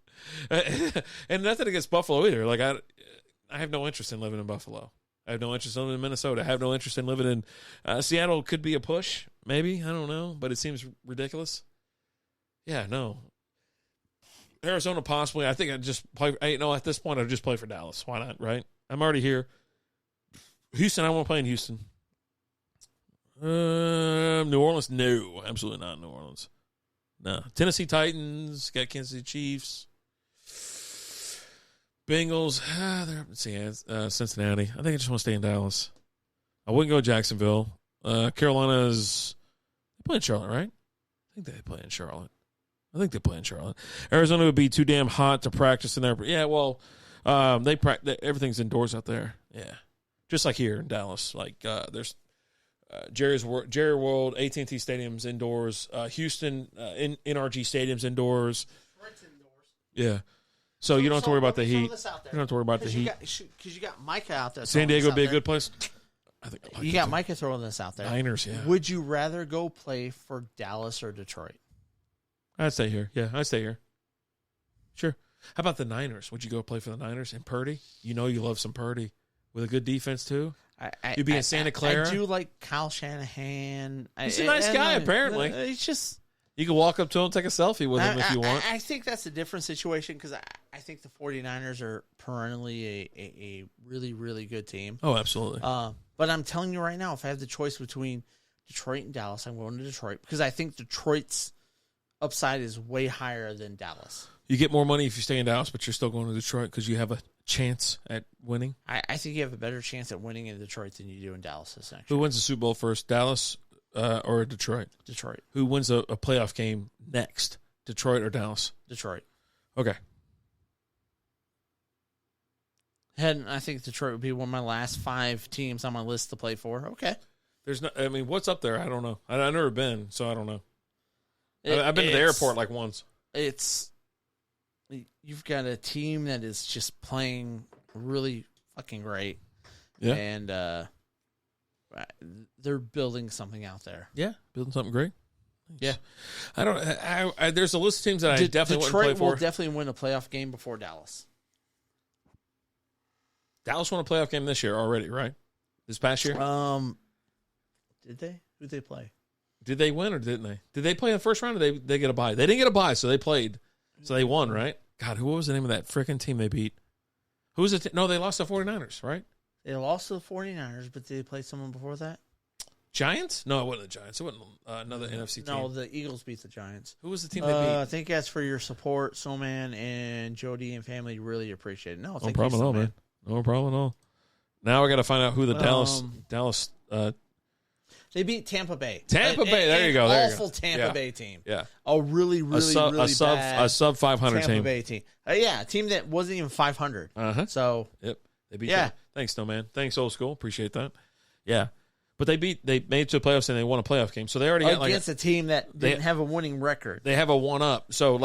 and nothing against Buffalo either. Like, I have no interest in living in Buffalo. I have no interest in living in Minnesota. I have no interest in living in Seattle. Could be a push, maybe. I don't know, but it seems ridiculous. Yeah, no. Arizona possibly. I think I'd just play. At this point, I'd just play for Dallas. Why not, right? I'm already here. Houston, I want to play in Houston. New Orleans, no. Absolutely not New Orleans. No. Tennessee Titans, got Kansas City Chiefs. Bengals, Cincinnati. I think I just want to stay in Dallas. I wouldn't go to Jacksonville. Carolina's, they play in Charlotte, right? I think they play in Charlotte. Arizona would be too damn hot to practice in there. But yeah, well, everything's indoors out there. Yeah, just like here in Dallas. Like there's Jerry World, AT&T Stadium's indoors. Houston, NRG Stadium's indoors. Detroit's indoors. Yeah. So you don't have to worry about the heat. You don't have to worry about the heat. Because you got Micah out there. San Diego would be a good place. I think you got Micah throwing this out there. Niners, yeah. Would you rather go play for Dallas or Detroit? I'd stay here. Yeah, I'd stay here. Sure. How about the Niners? Would you go play for the Niners and Purdy? You know you love some Purdy with a good defense too. You'd be in Santa Clara. I do like Kyle Shanahan. He's a nice guy, apparently. He's just... You can walk up to him, take a selfie with him if you want. I think that's a different situation because I think the 49ers are perennially a really, really good team. Oh, absolutely. But I'm telling you right now, if I have the choice between Detroit and Dallas, I'm going to Detroit because I think Detroit's upside is way higher than Dallas. You get more money if you stay in Dallas, but you're still going to Detroit because you have a chance at winning. I think you have a better chance at winning in Detroit than you do in Dallas this next year. Who wins the Super Bowl first, Dallas or Detroit? Detroit. Who wins a playoff game next, Detroit or Dallas? Detroit. Okay. And I think Detroit would be one of my last 5 teams on my list to play for. Okay. There's no. I mean, what's up there? I don't know. I've never been, so I don't know. I've been to the airport like once. you've got a team that is just playing really fucking great. Yeah. And they're building something out there. Yeah, building something great. Yeah. There's a list of teams that I definitely want to play Detroit for. will definitely win a playoff game before Dallas. Dallas won a playoff game this year already, right? This past year? Did they? Who'd they play? Did they win or didn't they? Did they play in the first round or did they get a bye? They didn't get a bye, so they played. So they won, right? God, what was the name of that freaking team they beat? Who was it? No, they lost to the 49ers, right? They lost to the 49ers, but did they play someone before that? Giants? No, it wasn't the Giants. It wasn't another NFC team. No, the Eagles beat the Giants. Who was the team they beat? I think that's for your support, Soulman and Jody and family. Really appreciate it. No problem at all, man. No problem at all. Now we got to find out who the Dallas. They beat Tampa Bay. Tampa Bay. There you go. Awful Tampa Bay team. Yeah. A really bad sub 500 Tampa team. Bay team. A team that wasn't even 500. So yep, they beat. Yeah. Thanks, Snowman. Thanks, old school. Appreciate that. Yeah, but they made it to the playoffs and they won a playoff game. So they already got against a team that didn't have a winning record. They have a 1-up. So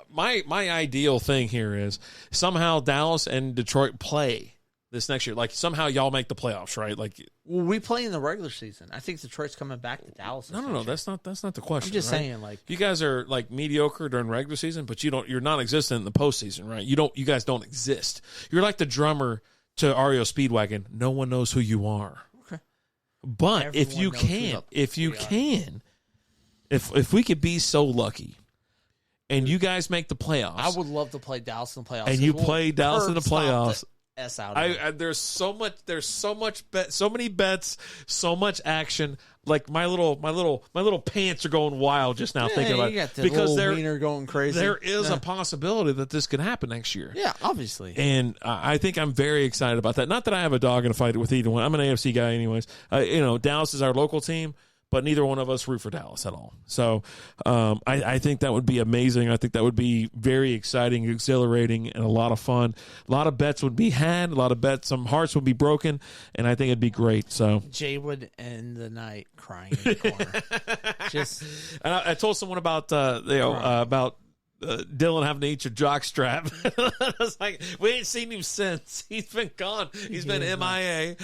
my ideal thing here is somehow Dallas and Detroit play this next year. Like somehow y'all make the playoffs, right? Like, well, we play in the regular season. I think Detroit's coming back to Dallas. No. That's not the question. I'm just saying, like, you guys are like mediocre during regular season, but you're non-existent in the postseason, right? You guys don't exist. You're like the drummer to REO Speedwagon. No one knows who you are. Okay. But Everyone if we could be so lucky and you guys make the playoffs. I would love to play Dallas in the playoffs. And you play Dallas in the playoffs. There's so many bets, so much action. Like my little pants are going wild just now thinking about it because they're going crazy. There is a possibility that this could happen next year. Yeah, obviously. And I think I'm very excited about that. Not that I have a dog in a fight with either one. I'm an AFC guy, anyways. Dallas is our local team. But neither one of us root for Dallas at all. So I think that would be amazing. I think that would be very exciting, exhilarating, and a lot of fun. A lot of bets would be had. A lot of bets. Some hearts would be broken, and I think it'd be great. So Jay would end the night crying in the corner. And I told someone about Dylan having to eat your jock strap. I was like, we ain't seen him since. He's been gone. He's been MIA.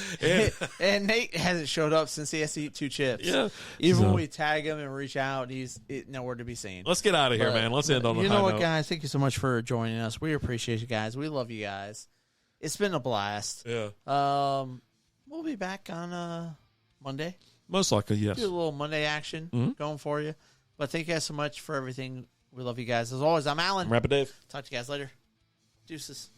And Nate hasn't showed up since he has to eat 2 chips. Yeah. Even when we tag him and reach out, he's nowhere to be seen. Let's get out of here, man. Let's end on a high note. You know what, guys? Thank you so much for joining us. We appreciate you guys. We love you guys. It's been a blast. Yeah. We'll be back on Monday. Most likely, yes. Do a little Monday action going for you. But thank you guys so much for everything. We love you guys. As always, I'm Alan. Rapid Dave. Talk to you guys later. Deuces.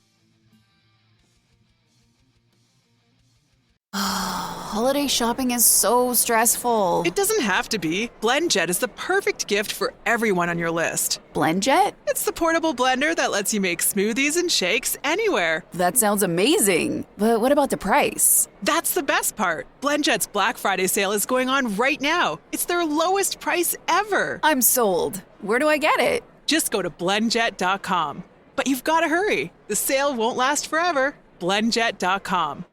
Holiday shopping is so stressful. It doesn't have to be. BlendJet is the perfect gift for everyone on your list. BlendJet? It's the portable blender that lets you make smoothies and shakes anywhere. That sounds amazing. But what about the price? That's the best part. BlendJet's Black Friday sale is going on right now. It's their lowest price ever. I'm sold. Where do I get it? Just go to blendjet.com. But you've got to hurry. The sale won't last forever. blendjet.com.